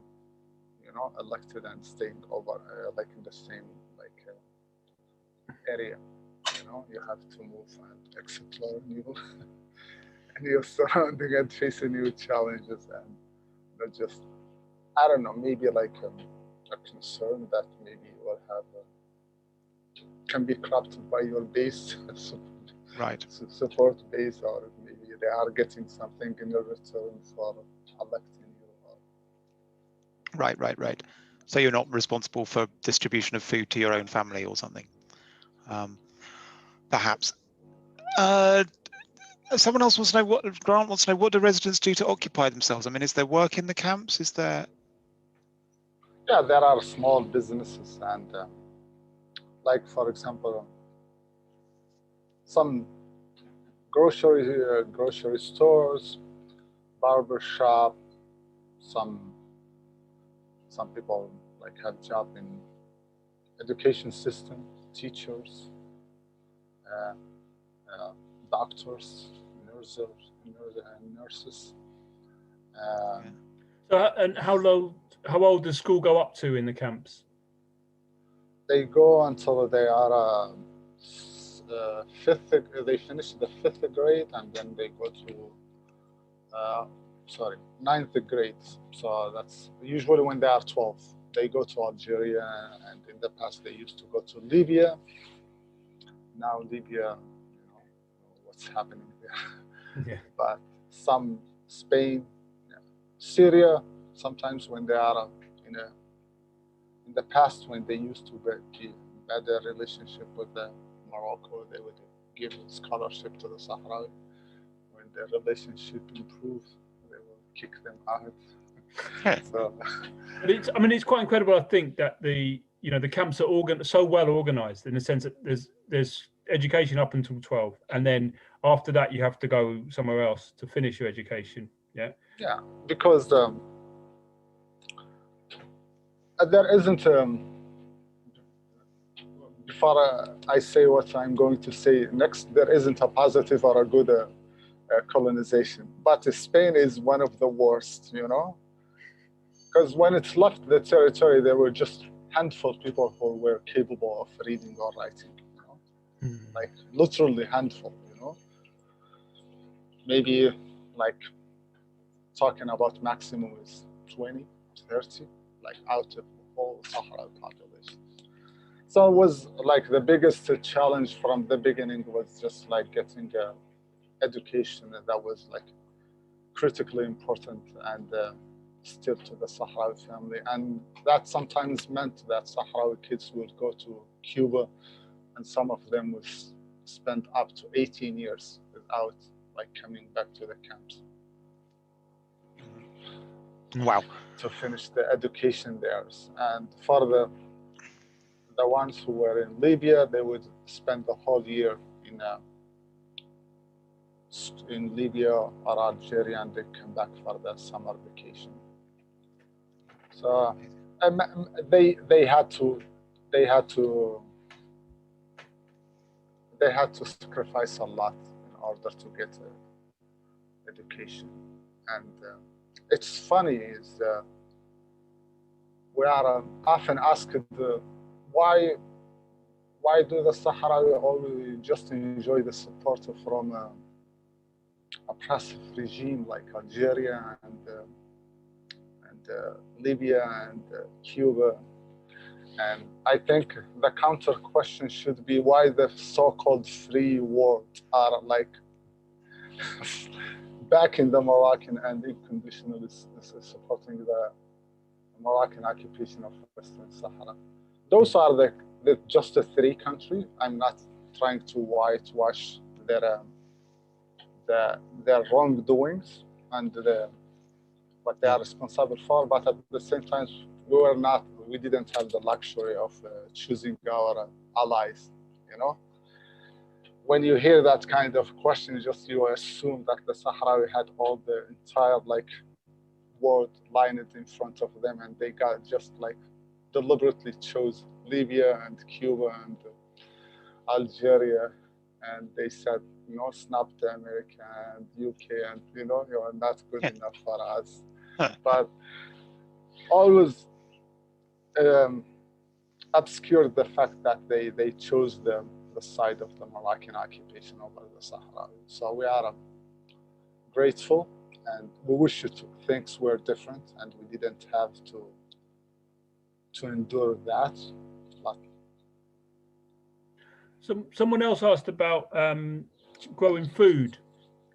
you know, elected and staying over like in the same area. You know, you have to move and explore new surrounding and face new challenges, and not just, I don't know, maybe like a concern that maybe you will have can be corrupted by your base, right? Support base, or maybe they are getting something in return for electing you. Right. So you're not responsible for distribution of food to your own family or something, perhaps. Someone else wants to know Grant wants to know, what do residents do to occupy themselves? I mean, is there work in the camps? Is there? Yeah, there are small businesses, and like for example, some grocery stores, barber shop. Some people like have job in education system, teachers, doctors, nurses. So, and how old does school go up to in the camps? They go until they are they finish the 5th grade, and then they go to 9th grade. So that's usually when they are 12. They go to Algeria, and in the past they used to go to Libya. Now Libya, you know what's happening there. Yeah. But some Spain, Syria. Sometimes when they are in the past, when they used to be better relationship with Morocco, they would give scholarship to the Sahrawi. When their relationship improves, they will kick them out. So, but it's quite incredible. I think that the camps are so well organized in the sense that there's education up until 12, and then after that you have to go somewhere else to finish your education. Yeah. Yeah, because there isn't. Before I say what I'm going to say next, there isn't a positive or a good colonization. But Spain is one of the worst, you know, because when it left the territory, there were just handful of people who were capable of reading or writing, you know, like literally handful, you know. Maybe like talking about maximum is 20, 30, like out of the whole Sahara population. So it was like the biggest challenge from the beginning was just like getting education that was like critically important and still to the Sahrawi family. And that sometimes meant that Sahrawi kids would go to Cuba, and some of them would spend up to 18 years without like coming back to the camps. Wow. To finish the education there. And for the ones who were in Libya, they would spend the whole year in Libya or Algeria, and they come back for the summer vacation. So they had to sacrifice a lot in order to get education. And it's funny is we are often asked why do the Sahrawi always just enjoy the support from oppressive regime like Algeria and Libya and Cuba. And I think the counter question should be why the so-called free world are like back in the Moroccan and unconditionally supporting the Moroccan occupation of Western Sahara. Those are the just the three countries. I'm not trying to whitewash their wrongdoings and what they are responsible for, but at the same time, we didn't have the luxury of choosing our allies, you know? When you hear that kind of question, you assume that the Sahrawi had all the entire world lined in front of them, and they got just deliberately chose Libya and Cuba and Algeria, and they said, snap to America and UK, and you are not good enough for us. But always obscured the fact that they chose the side of the Moroccan occupation over the Sahrawi. So we are grateful, and we wish things were different and we didn't have to endure that. But someone else asked about growing food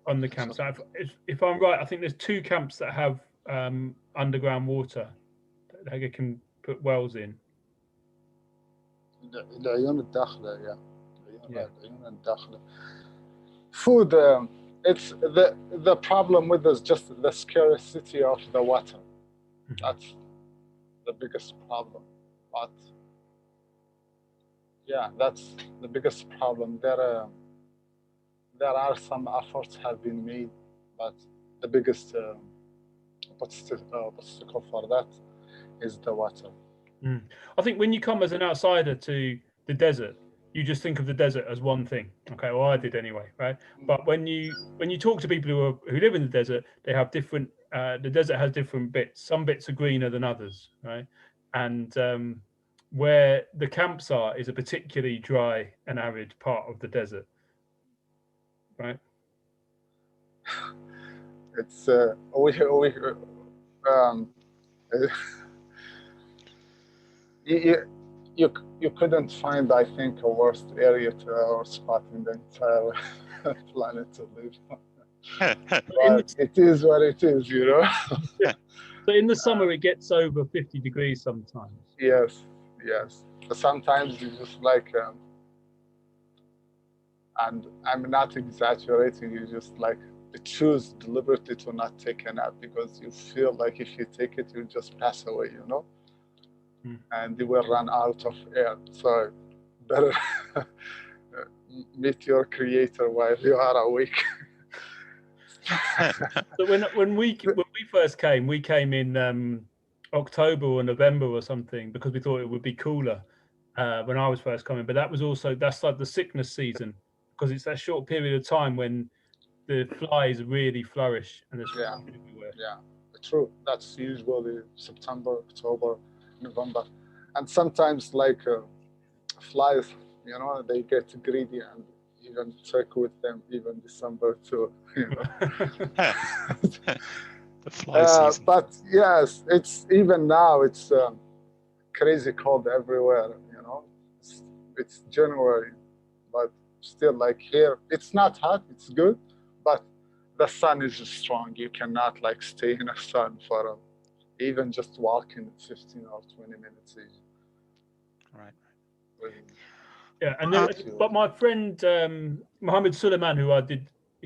on the camps. If I'm right, I think there's 2 camps that have underground water that they can put wells in. العيون الداخلة, yeah. العيون الداخلة. Food, it's the problem with is just the scarcity of the water. That's the biggest problem. But yeah, that's the biggest problem. There are some efforts have been made, but the biggest obstacle for that is the water. I think when you come as an outsider to the desert, you just think of the desert as one thing. Okay, well, I did anyway, right? But when you talk to people who live in the desert, they have different. The desert has different bits. Some bits are greener than others, right? And where the camps are is a particularly dry and arid part of the desert, right? It's you couldn't find, I think, a worse area or spot in the entire planet to live on. But it is what it is, So in the summer, it gets over 50 degrees sometimes. Yes. Sometimes you just and I'm not exaggerating, you just choose deliberately to not take a nap because you feel like if you take it, you'll just pass away, and you will run out of air. So better meet your creator while you are awake. So when we first came, we came in October or November or something because we thought it would be cooler when I was first coming. But that's like the sickness season because it's that short period of time when the flies really flourish and there's everywhere. Yeah, true. That's usually September, October, November, and sometimes flies, they get greedy and even check with them even December too. The fly season. But yes, it's even now it's crazy cold everywhere. It's January, but still here it's not hot. It's good, but the sun is strong. You cannot stay in the sun for even just walking 15 or 20 minutes. Right. Yeah, and then, but my friend Mohammed Suleiman, who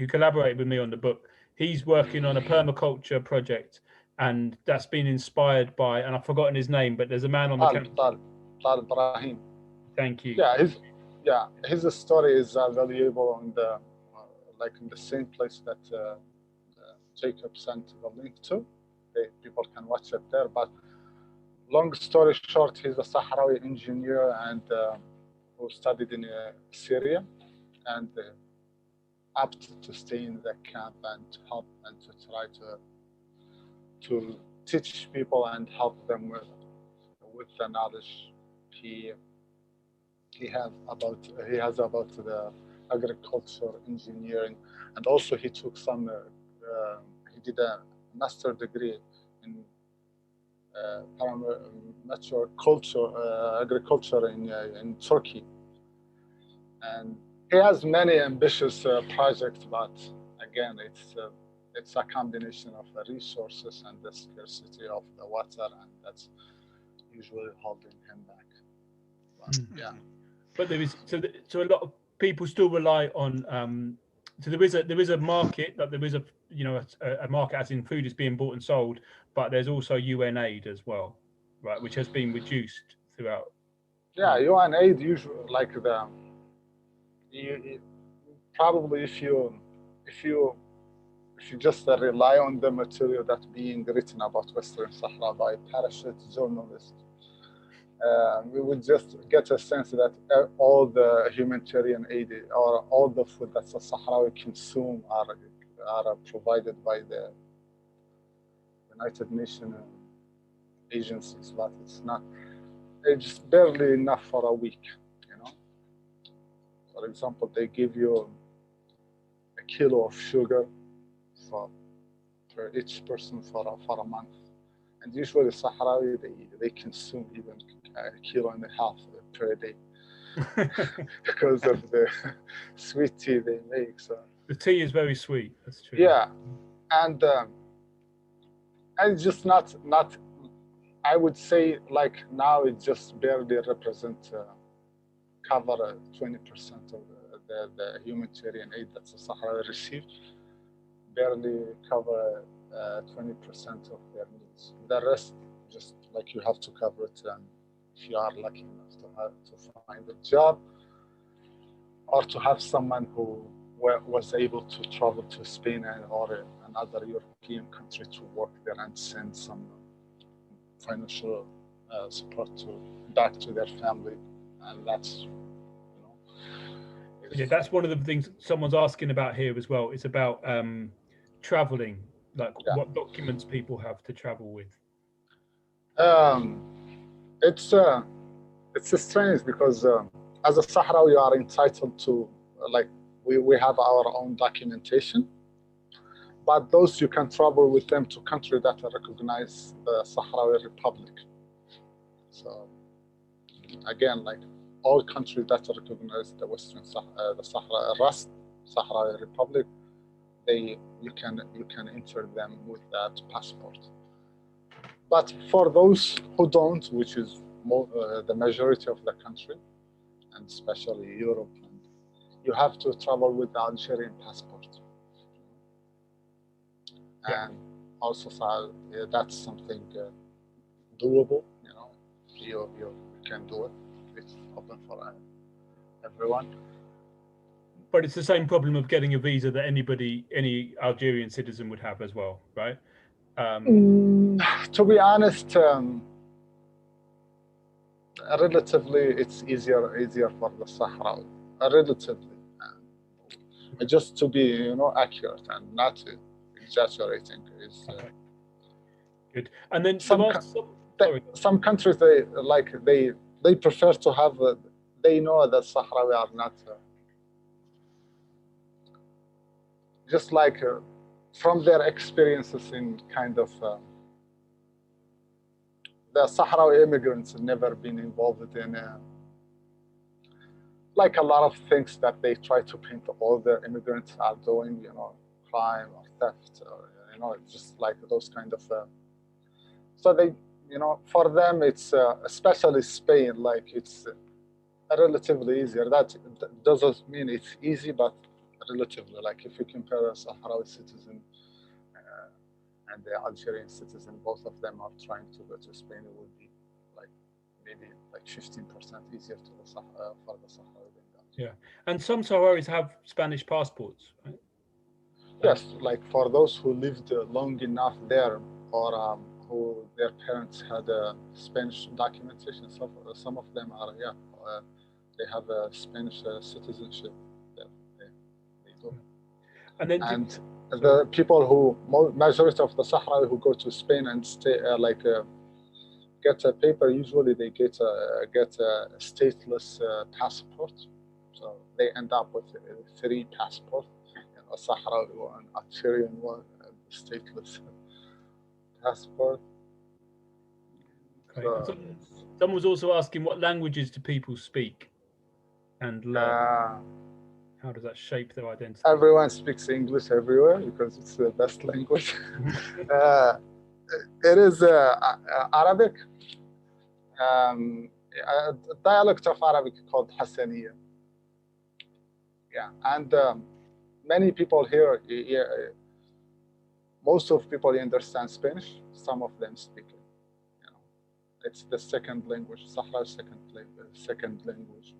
collaborated with me on the book, he's working on a permaculture project, and that's been inspired by, and I've forgotten his name, but there's a man on the camp. Tal Ibrahim. Thank you. Yeah, yeah, his story is valuable on the like in the same place that Jacob sent the link to. People can watch it there. But long story short, he's a Sahrawi engineer and who studied in Syria and apt to stay in the camp and help and to try to teach people and help them with the knowledge he has about the agriculture engineering, and also he took some he did a master degree in parametric culture agriculture in Turkey, and he has many ambitious projects, but again it's a combination of the resources and the scarcity of the water, and that's usually holding him back. But, yeah. But there is so a lot of people still rely on so there is a market, that there is a a market as in food is being bought and sold, but there's also UN aid as well, right, which has been reduced throughout. Yeah, UN aid usually like you probably if you just rely on the material that's being written about Western Sahara by parachute journalists, we would just get a sense that all the humanitarian aid or all the food that the Sahrawi consume are provided by the United Nations agencies, but it's barely enough for a week, you know. For example, they give you a kilo of sugar per each person for a month. And usually Sahrawi, they consume even a kilo and a half per day because of the sweet tea they make. So the tea is very sweet. That's true. Yeah, and just not. I would say like now it just barely represents cover 20% of the humanitarian aid that the Sahrawi received. Barely cover 20% of their needs. The rest, just like you have to cover it, and if you are lucky enough to find a job or to have someone who was able to travel to Spain or another European country to work there and send some financial support back to their family, and that's yeah, that's one of the things someone's asking about here as well. It's about traveling, like what documents people have to travel with. It's strange because as a Sahrawi, you are entitled to like we have our own documentation, but those you can travel with them to countries that recognize the Sahrawi Republic. So again, like all countries that recognize the Western the Sahrawi Republic, you can enter them with that passport. But for those who don't, which is the majority of the country, and especially Europe, you have to travel with the Algerian passport. And also, that's something doable. You know, you can do it. It's open for everyone. But it's the same problem of getting a visa that any Algerian citizen would have as well, right? To be honest, relatively, it's easier for the Sahrawi. Relatively, just to be accurate and not exaggerating is good. And then some countries they prefer to have they know that Sahrawi are not just like from their experiences in kind of the Sahrawi immigrants have never been involved in like a lot of things that they try to paint all the immigrants are doing, crime or theft, or just like those kind of. So they, for them it's especially Spain, like it's relatively easier. That doesn't mean it's easy, but relatively, like if you compare a Sahrawi citizen and the Algerian citizen, both of them are trying to go to Spain, it would be like maybe like 15% easier for the Sahrawi than the Yeah, and some Sahrawis have Spanish passports, right? Yes, like for those who lived long enough there, or who their parents had Spanish documentation. Some of them are, they have a Spanish citizenship. Yeah, they do. And then And the people who, majority of the Sahrawi who go to Spain and stay, get a paper, usually they get a stateless passport. So they end up with 3 passports, a Sahrawi one, a Syrian one, and a stateless passport. okay. So, someone was also asking, what languages do people speak and learn? How does that shape their identity? Everyone speaks English everywhere because it's the best language. It is Arabic, a dialect of Arabic called Hassaniya. Yeah, and many people here, most of people understand Spanish. Some of them speak it. It's the second language, Sahra's second language,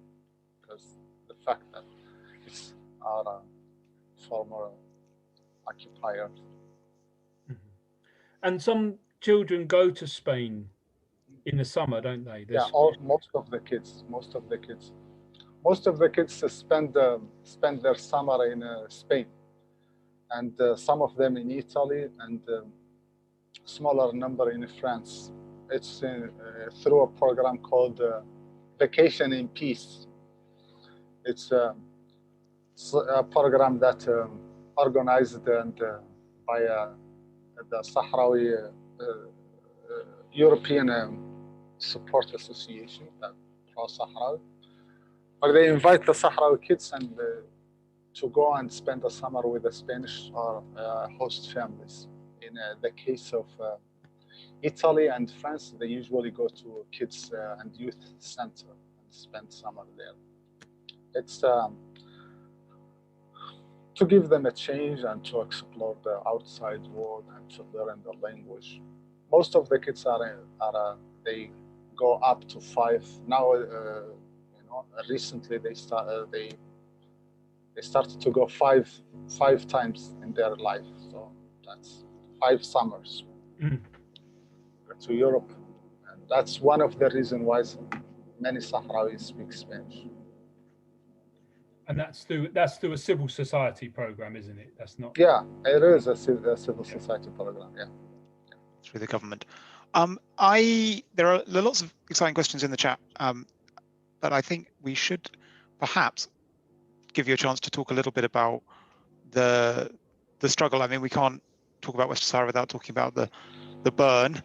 because the fact that it's our former occupiers. And some children go to Spain in the summer, don't they? Yeah, most of the kids spend their summer in Spain, and some of them in Italy, and smaller number in France. It's through a program called Vacation in Peace. It's a program that organized and by the Sahrawi European Support Association, pro-Sahrawi, where they invite the Sahrawi kids and to go and spend the summer with the Spanish or host families. In the case of Italy and France, they usually go to kids and youth center and spend summer there. It's to give them a change and to explore the outside world and to learn the language. Most of the kids they go up to 5 now. Recently they started to go five times in their life. So that's 5 summers to Europe, and that's one of the reasons why many Sahrawis speak Spanish. And that's through a civil society program, isn't it? That's not. Yeah, it is a civil society program. Yeah, through the government. There are lots of exciting questions in the chat, but I think we should perhaps give you a chance to talk a little bit about the struggle. I mean, we can't talk about West Sahara without talking about the burn.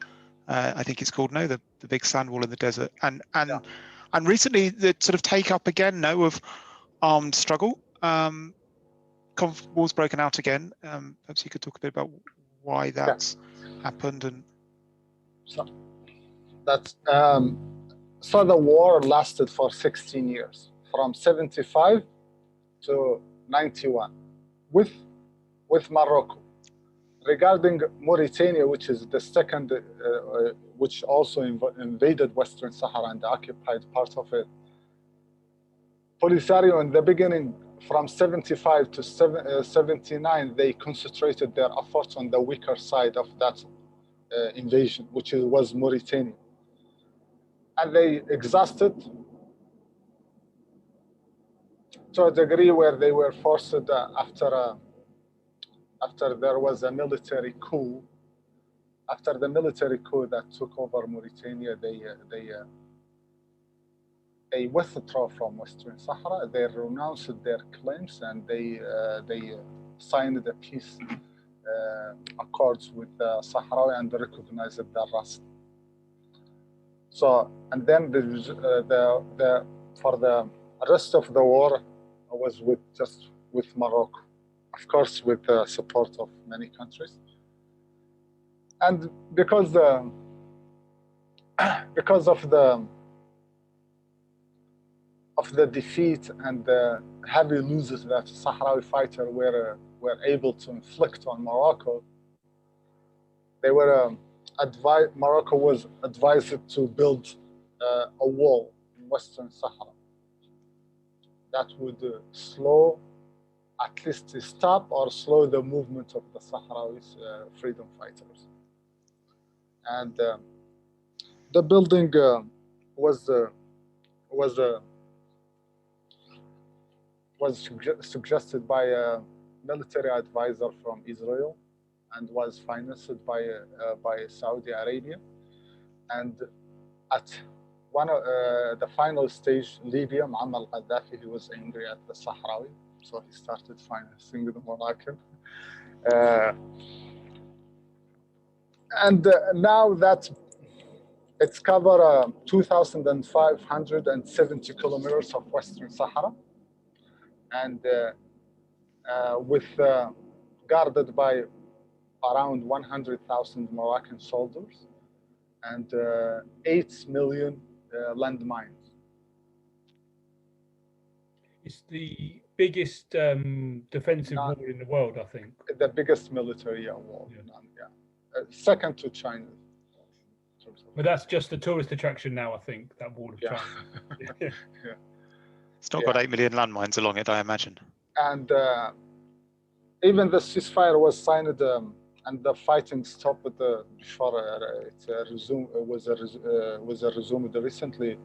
I think it's called the big sand wall in the desert, and recently the sort of take up again of armed struggle. War's broken out again. Perhaps you could talk a bit about why that's happened. And so that's so the war lasted for 16 years, from 75 to 91, with Morocco. Regarding Mauritania, which is the second, which also invaded Western Sahara and occupied part of it, Polisario in the beginning, from 75 to 79, they concentrated their efforts on the weaker side of that invasion, which was Mauritania. And they exhausted to a degree where they were forced after there was a military coup. After the military coup that took over Mauritania, they withdrew from Western Sahara. They renounced their claims and they signed the peace accords with Sahrawi and recognized their Ras. So, and then for the rest of the war was with Morocco, of course, with the support of many countries. And because of the defeat and the heavy losses that Sahrawi fighters were able to inflict on Morocco, they were Morocco was advised to build a wall in Western Sahara. that would slow, at least stop or slow the movement of the Sahrawis freedom fighters. And the building was suggested by a military advisor from Israel and was financed by Saudi Arabia. And at the final stage, Libya, Muammar Gaddafi, he was angry at the Sahrawi, so he started financing the Moroccan. And now that it's covered 2,570 kilometers of Western Sahara, and guarded by around 100,000 Moroccan soldiers and 8 million landmines. It's the biggest defensive wall in the world, I think. The biggest military wall, second to China. But that's just a tourist attraction now, I think, that wall of China. Yeah. It's not got 8 million landmines along it, I imagine. And even the ceasefire was signed and the fighting stopped before it was resumed recently.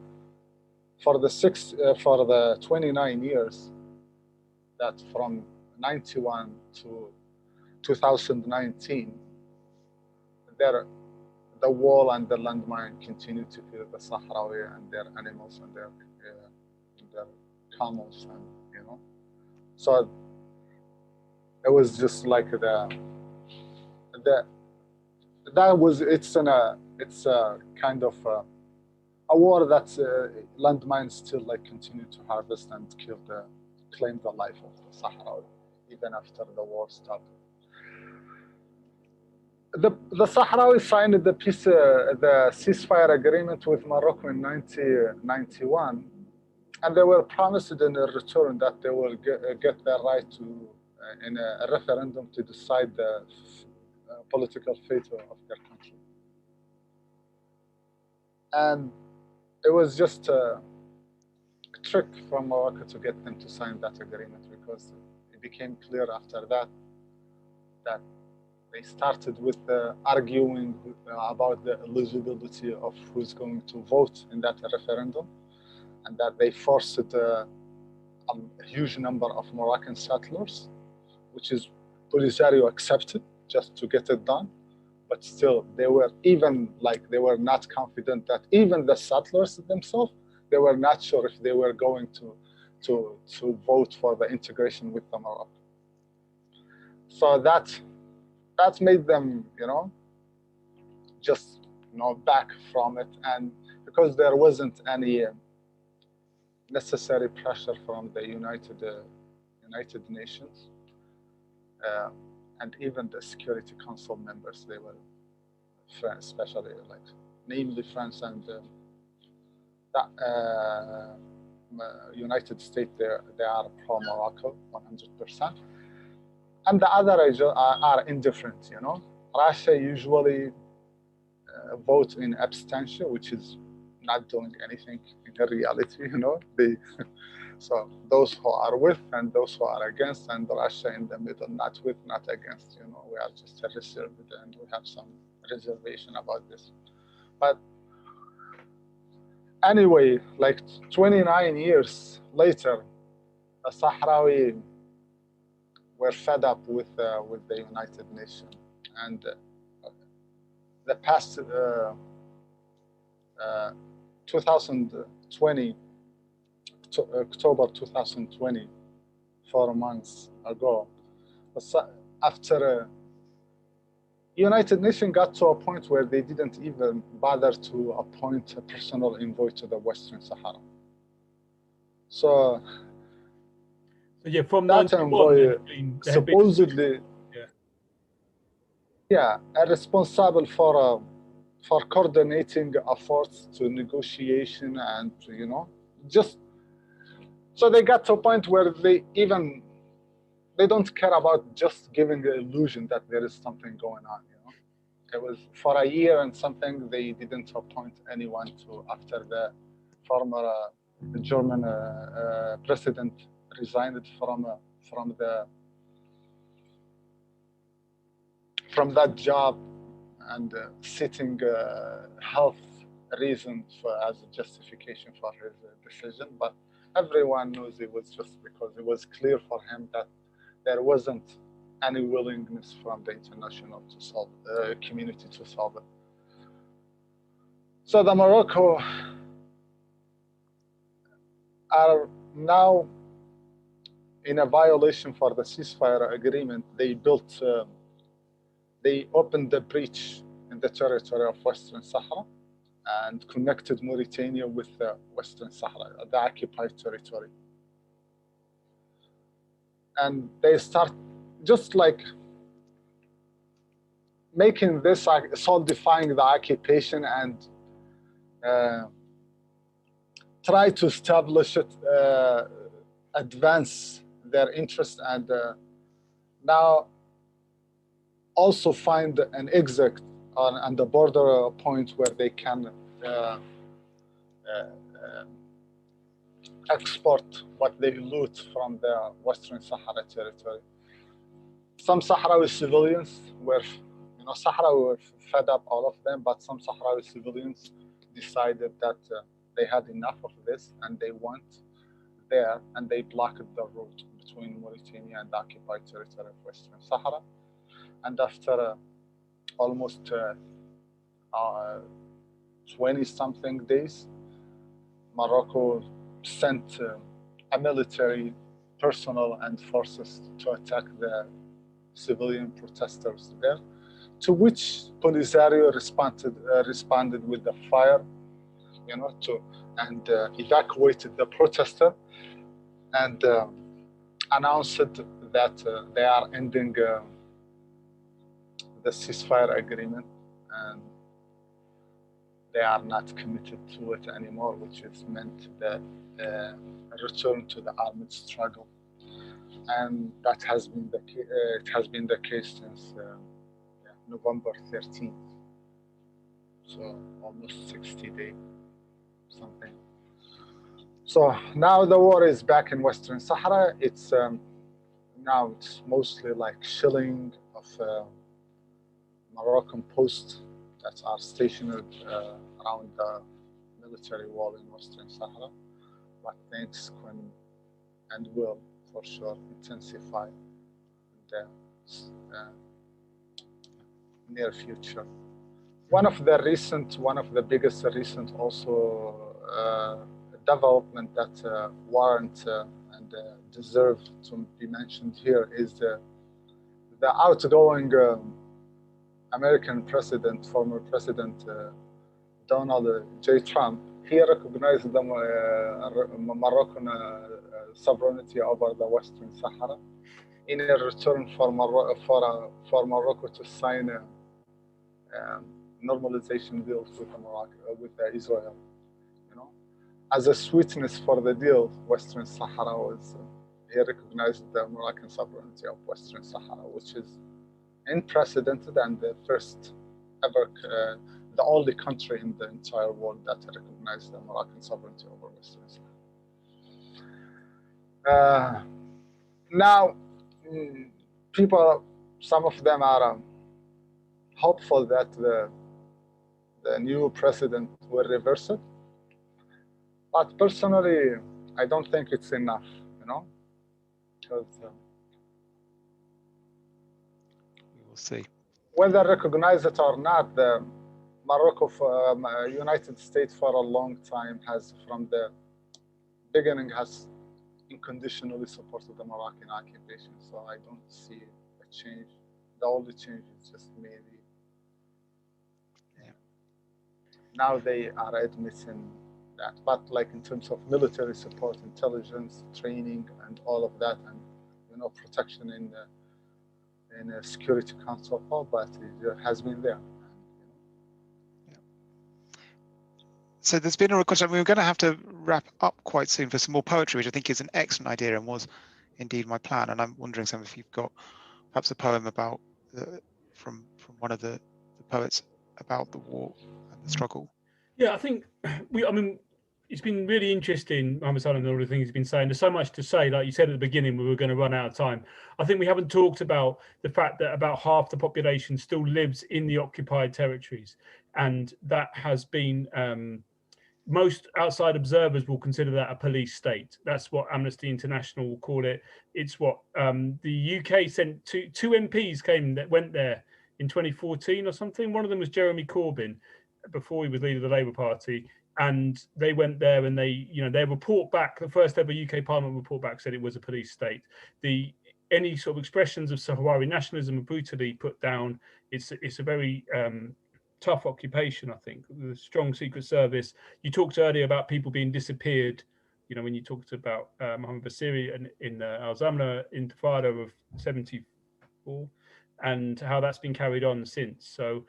For the 29 years, that from 91 to 2019, the wall and the landmine continued to feed the Sahrawi and their animals and their camels, and so it was just like it's a kind of a war that landmines still continue to harvest and claim the life of the Sahrawi even after the war stopped. The Sahrawi signed the ceasefire agreement with Morocco in 1991, and they were promised in return that they will get their right to in a referendum to decide the political fate of their country. And it was just a trick from Morocco to get them to sign that agreement, because it became clear after that they started with arguing about the eligibility of who's going to vote in that referendum, and that they forced a huge number of Moroccan settlers, which is Polisario accepted just to get it done. But still, they were not confident that even the settlers themselves, they were not sure if they were going to vote for the integration with the Morocco. So that made them, just back from it, and because there wasn't any necessary pressure from the United Nations, and even the Security Council members, they were, especially namely France and United States, they are pro-Morocco 100%. And the other are indifferent, Russia usually votes in abstention, which is not doing anything in reality, So those who are with and those who are against, and Russia in the middle, not with, not against, we are just reserved, and we have some reservation about this. But anyway, 29 years later, the Sahrawi were fed up with the United Nations, and the past 2020, October 2020, 4 months ago, after United Nations got to a point where they didn't even bother to appoint a personal envoy to the Western Sahara. So yeah, from that envoy supposedly, responsible for coordinating efforts to negotiation and just so they got to a point where they don't care about just giving the illusion that there is something going on. It was for a year and something they didn't appoint anyone to after the former German president resigned from that job and citing health reasons as a justification for his decision. But everyone knows it was just because it was clear for him that there wasn't any willingness from the international community to solve it. So the Morocco are now in a violation for the ceasefire agreement. They opened the breach in the territory of Western Sahara and connected Mauritania with Western Sahara, the occupied territory. And they start just like making this, solidifying the occupation and try to establish it, advance their interest, and now also find an exit on the border point where they can export what they loot from the Western Sahara territory. Some Sahrawi civilians were, Sahrawi were fed up, all of them, but some Sahrawi civilians decided that they had enough of this and they went there and they blocked the route between Mauritania and the occupied territory of Western Sahara. And after almost 20-something days, Morocco sent a military personnel and forces to attack the civilian protesters there, to which Polisario responded with the fire, and evacuated the protester and announced that they are ending the ceasefire agreement and they are not committed to it anymore, which is meant the return to the armed struggle. And that has been it has been the case since November 13th, so almost 60 days, something. So now the war is back in Western Sahara. It's now it's mostly like shelling of Moroccan posts that are stationed around the military wall in Western Sahara, but things can and will for sure intensify in the near future. One of the biggest recent also development that warrant and deserve to be mentioned here is the outgoing American president, former President Donald J. Trump. He recognized the Moroccan sovereignty over the Western Sahara in a return for Morocco to sign normalization deals with Israel. As a sweetness for the deal, Western Sahara was he recognized the Moroccan sovereignty of Western Sahara, which is unprecedented and the first ever, the only country in the entire world that recognized the Moroccan sovereignty over Western Sahara. Now, people, some of them are hopeful that the new president will reverse it. But personally, I don't think it's enough, because we will see. Whether recognize it or not, the Morocco, United States for a long time has, from the beginning, has unconditionally supported the Moroccan occupation. So I don't see a change. The only change is just maybe now they are admitting that. But like in terms of military support, intelligence, training, and all of that, and protection in a Security Council, but it has been there. So there's been a request. I mean, we're going to have to wrap up quite soon for some more poetry, which I think is an excellent idea and was indeed my plan. And I'm wondering, Sam, if you've got perhaps a poem about from one of the poets about the war and the struggle. Yeah, I think it's been really interesting, Mohammed Salam, and all the things he's been saying. There's so much to say. Like you said at the beginning, we were going to run out of time. I think we haven't talked about the fact that about half the population still lives in the occupied territories, and that has been most outside observers will consider that a police state. That's what Amnesty International will call it. It's what the UK sent two MPs went there in 2014 or something. One of them was Jeremy Corbyn before he was leader of the Labour Party, and they went there and their report back, the first ever UK Parliament report back, said it was a police state. Any sort of expressions of Sahrawi nationalism are brutally put down. It's a very tough occupation, I think. The strong secret service. You talked earlier about people being disappeared. When you talked about Mohammed Basiri in Al-Zamra Intifada of 74, and how that's been carried on since. So,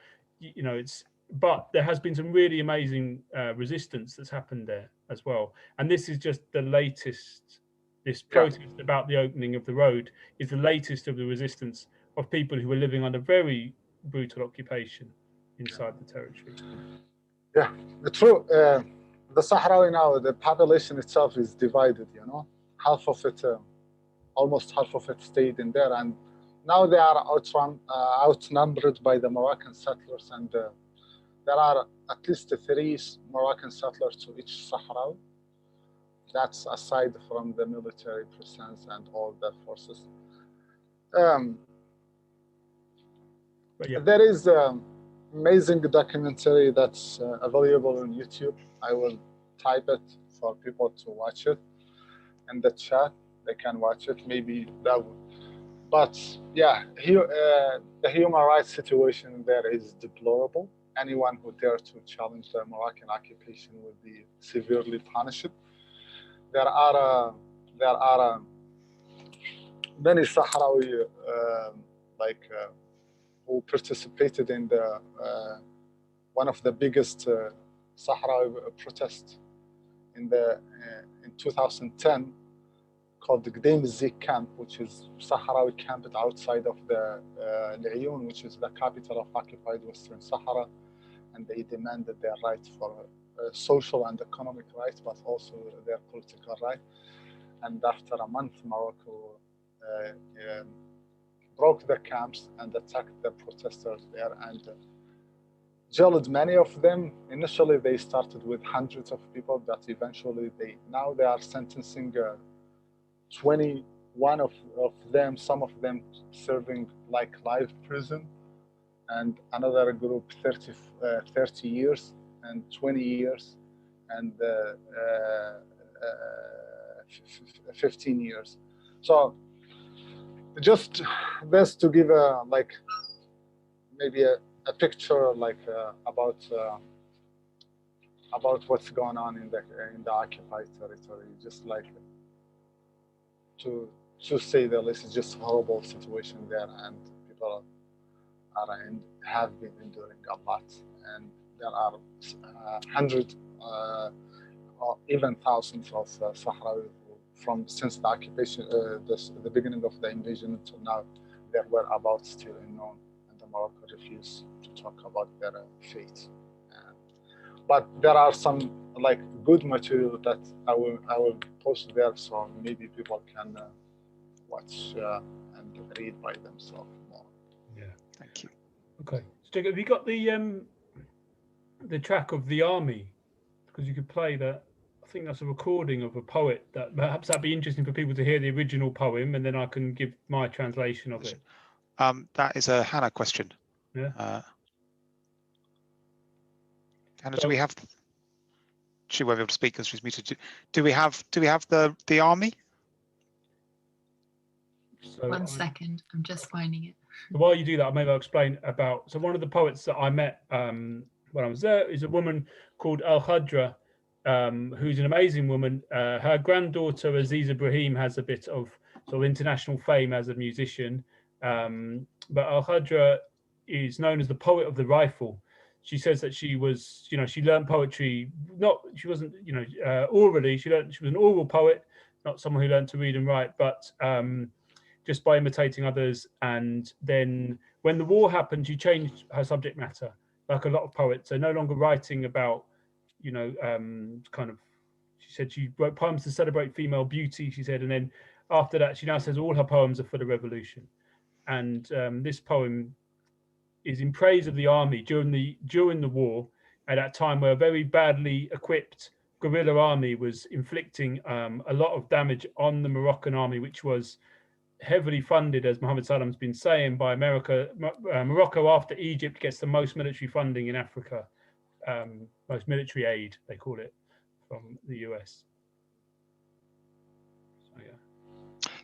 but there has been some really amazing resistance that's happened there as well. And this is just the latest. This protest about the opening of the road is the latest of the resistance of people who were living under very brutal occupation inside the territory. Yeah, true. The Sahrawi now, the population itself is divided, half of it, almost half of it stayed in there, and now they are outnumbered by the Moroccan settlers, and there are at least 3 Moroccan settlers to each Sahrawi. That's aside from the military presence and all the forces. There is amazing documentary that's available on YouTube. I will type it for people to watch it in the chat. They can watch it. Maybe that would. But yeah, the human rights situation there is deplorable. Anyone who dares to challenge the Moroccan occupation will be severely punished. There are many Sahrawi who participated in the one of the biggest Sahrawi protests in 2010, called the Gdeim Zik camp, which is Sahrawi camp outside of the Laayoune, which is the capital of occupied Western Sahara, and they demanded their right for social and economic rights, but also their political right. And after a month, Morocco broke the camps and attacked the protesters there and jailed many of them. Initially, they started with hundreds of people, but eventually they are sentencing 21 of them, some of them serving like life prison, and another group 30 years and 20 years and 15 years. So just this to give maybe a picture about what's going on in the occupied territory, just like to say that this is just a horrible situation there, and people have been enduring a lot, and there are hundreds or even thousands of Sahrawi since the occupation, the beginning of the invasion until now, their whereabouts still unknown, and Morocco refused to talk about their fate. But there are some good material that I will post there, so maybe people can watch and read by themselves more. Yeah, thank you. Okay, Stig, have you got the track of The Army? Because you could play that. I think that's a recording of a poet that perhaps that'd be interesting for people to hear the original poem, and then I can give my translation of it. That is a Hannah question. Yeah. Hannah, do we have? She won't be able to speak because she's muted. Do we have the army? So one second, I'm just finding it. While you do that, maybe I'll explain about. So one of the poets that I met when I was there is a woman called Al Khadra, who's an amazing woman. Her granddaughter Aziza Brahim has a bit of sort of international fame as a musician, but Al Khadra is known as the poet of the rifle. She says that she was, she learned poetry. She wasn't, orally. She was an oral poet, not someone who learned to read and write, but just by imitating others. And then when the war happened, she changed her subject matter, like a lot of poets. They're no longer writing about, kind of She said she wrote poems to celebrate female beauty, she said, and then after that, she now says all her poems are for the revolution. And this poem is in praise of the army during the war, at that time where a very badly equipped guerrilla army was inflicting a lot of damage on the Moroccan army, which was heavily funded, as Mohammed Salam's been saying, by America. Morocco, after Egypt, gets the most military funding in Africa, most military aid, they call it, from the US. So,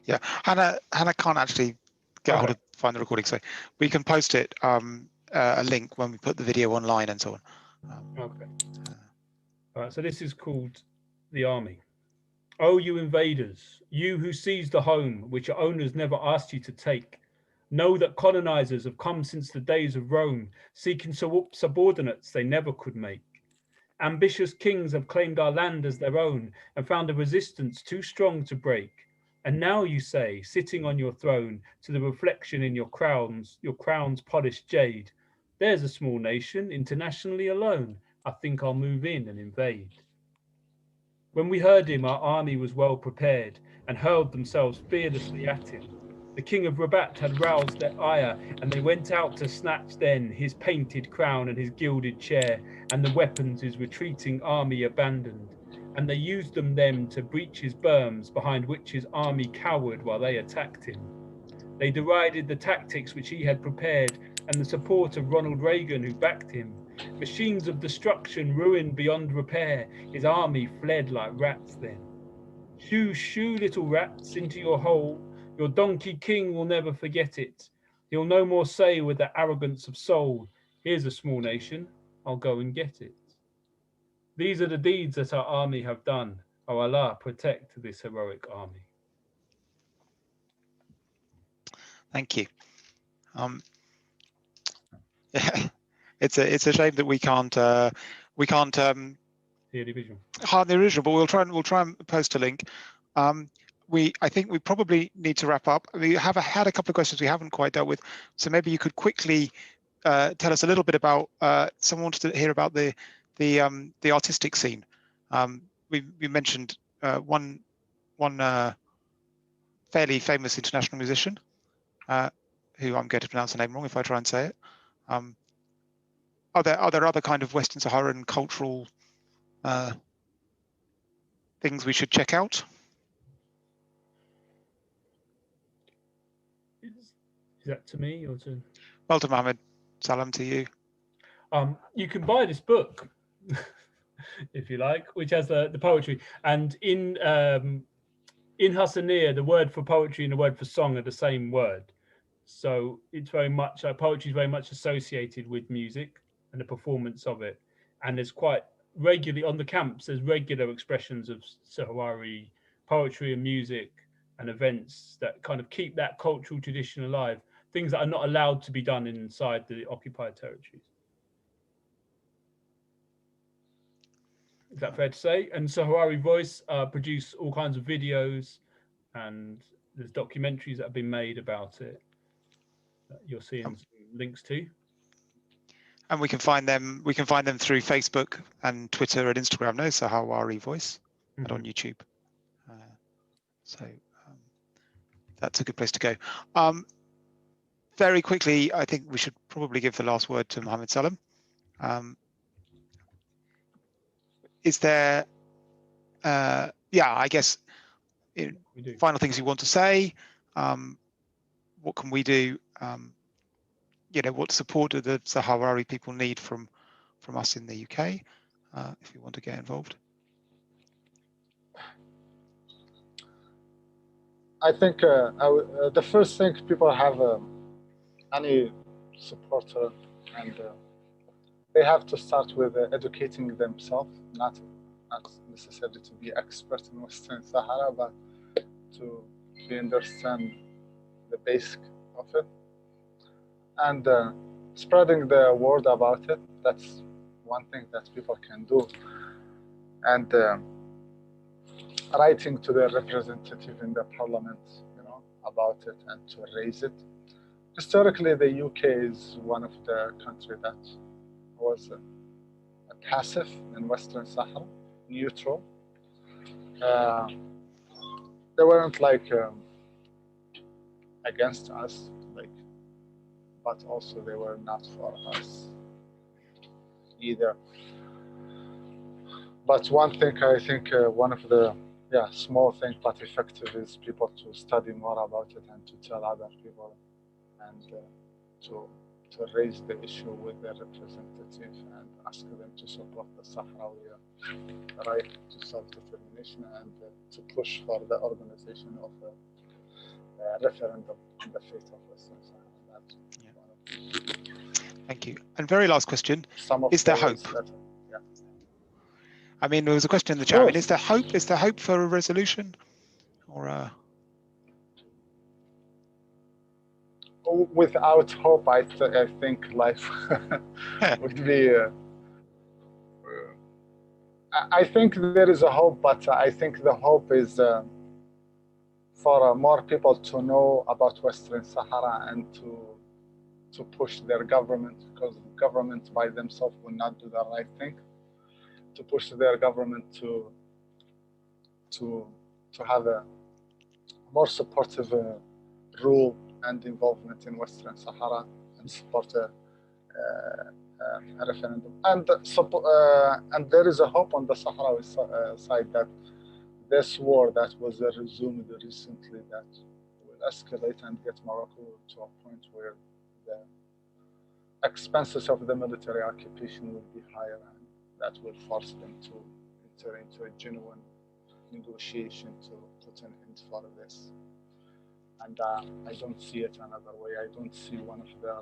yeah. Hannah can't actually get hold of find the recording, so we can post it a link when we put the video online and so on. Okay. All right, so this is called The Army. Oh, you invaders, you who seized the home which your owners never asked you to take, know that colonizers have come since the days of Rome, seeking subordinates they never could make. Ambitious kings have claimed our land as their own and found a resistance too strong to break. And now you say, sitting on your throne, to the reflection in your crown's polished jade, there's a small nation, internationally alone. I think I'll move in and invade. When we heard him, our army was well prepared and hurled themselves fearlessly at him. The king of Rabat had roused their ire, and they went out to snatch then his painted crown and his gilded chair, and the weapons his retreating army abandoned. And they used them then to breach his berms, behind which his army cowered while they attacked him. They derided the tactics which he had prepared, and the support of Ronald Reagan who backed him. Machines of destruction ruined beyond repair, his army fled like rats then. Shoo, shoo, little rats, into your hole. Your donkey king will never forget it. He'll no more say with the arrogance of soul, here's a small nation, I'll go and get it. These are the deeds that our army have done. Oh Allah, protect this heroic army. Thank you. Yeah, it's a shame that we can't Hear the original. Hard the original, but we'll try and post a link. I think we probably need to wrap up. We have had a couple of questions we haven't quite dealt with, so maybe you could quickly tell us a little bit about. Someone wanted to hear about the artistic scene. We mentioned one fairly famous international musician, who I'm going to pronounce the name wrong if I try and say it. Are there other kind of Western Saharan cultural things we should check out? Is that to me or to? Well, to Mohammed Salam, to you. You can buy this book, if you like, which has the poetry. And in Hassaniya, the word for poetry and the word for song are the same word. So it's very much, poetry is very much associated with music and the performance of it. And there's quite regularly, on the camps, there's regular expressions of Sahrawi poetry and music and events that kind of keep that cultural tradition alive, things that are not allowed to be done inside the occupied territories. Is that fair to say? And Sahrawi Voice produce all kinds of videos, and there's documentaries that have been made about it that you're seeing some links to. And we can find them through Facebook and Twitter and Instagram, no? Sahrawi Voice, and on YouTube. So that's a good place to go. Very quickly, I think we should probably give the last word to Mohammed Salam. Is there, I guess, final things you want to say? What can we do? What support do the Sahrawi people need from us in the UK, if you want to get involved? I think the first thing people have any supporter, and they have to start with educating themselves, not necessarily to be expert in Western Sahara, but to understand the basic of it, and spreading the word about it. That's one thing that people can do, and writing to the representative in the parliament, about it and to raise it. Historically, the UK is one of the countries that was passive in Western Sahara, neutral, they weren't like against us, like, but also they were not for us either. But one thing I think one of the small thing but effective is people to study more about it and to tell other people and to raise the issue with their representative and ask them to support the Sahrawi right to self-determination and to push for the organization of a referendum on the fate of Western Sahara. Thank you. And very last question: is there hope? I mean, there was a question in the chat. I mean, is there hope? Is there hope for a resolution, or? Without hope, I think life would be. I think there is a hope, but I think the hope is for more people to know about Western Sahara and to push their government, because governments by themselves will not do the right thing. To push their government to have a more supportive rule and involvement in Western Sahara and support a referendum. And there is a hope on the Sahrawi side that this war that was resumed recently that will escalate and get Morocco to a point where the expenses of the military occupation will be higher, and that will force them to enter into a genuine negotiation to put an end for this. And I don't see it another way. I don't see one of the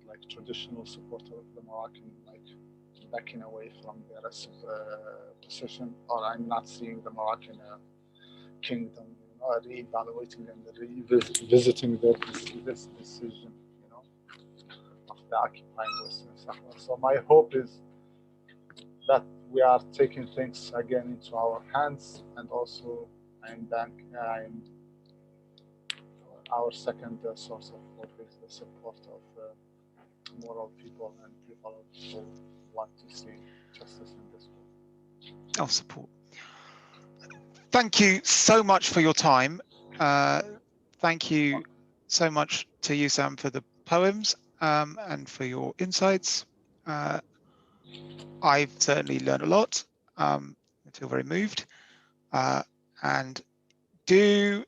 like traditional supporter of the Moroccan backing away from their position, or I'm not seeing the Moroccan kingdom, reevaluating and revisiting this decision, of the occupying Western Sahara. So my hope is that we are taking things again into our hands, and also our second source of hope is the support of moral people and people who want to see justice in this world. Of support. Thank you so much for your time. Thank you so much to you, Sam, for the poems and for your insights. I've certainly learned a lot. I feel very moved. And do,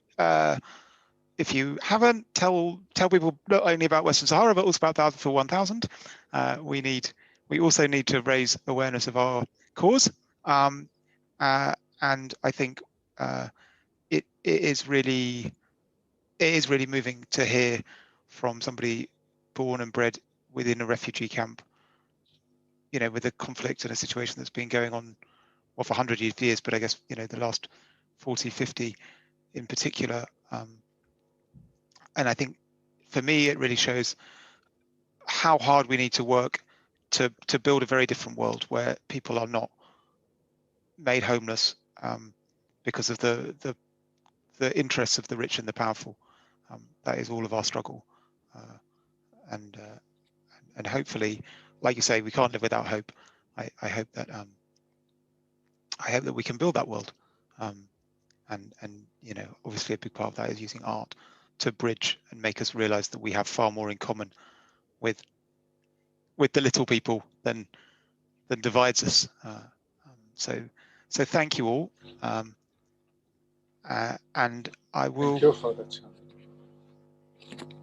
if you haven't, tell people not only about Western Sahara, but also about the for 1000. We also need to raise awareness of our cause. And I think it is really moving to hear from somebody born and bred within a refugee camp, with a conflict and a situation that's been going on, well, for 100 years, but I guess, the last 40, 50 in particular. And I think for me, it really shows how hard we need to work to build a very different world where people are not made homeless because of the interests of the rich and the powerful. That is all of our struggle. And hopefully, like you say, we can't live without hope. I hope that we can build that world. And obviously a big part of that is using art to bridge and make us realize that we have far more in common with the little people than divides us. So thank you all. And I will Thank you for the chance.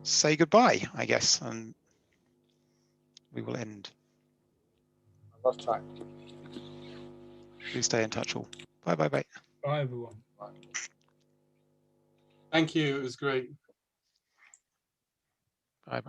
say goodbye, I guess, and we will end. Another time. Please stay in touch all. Bye. Bye, everyone. Bye. Thank you. It was great. Bye.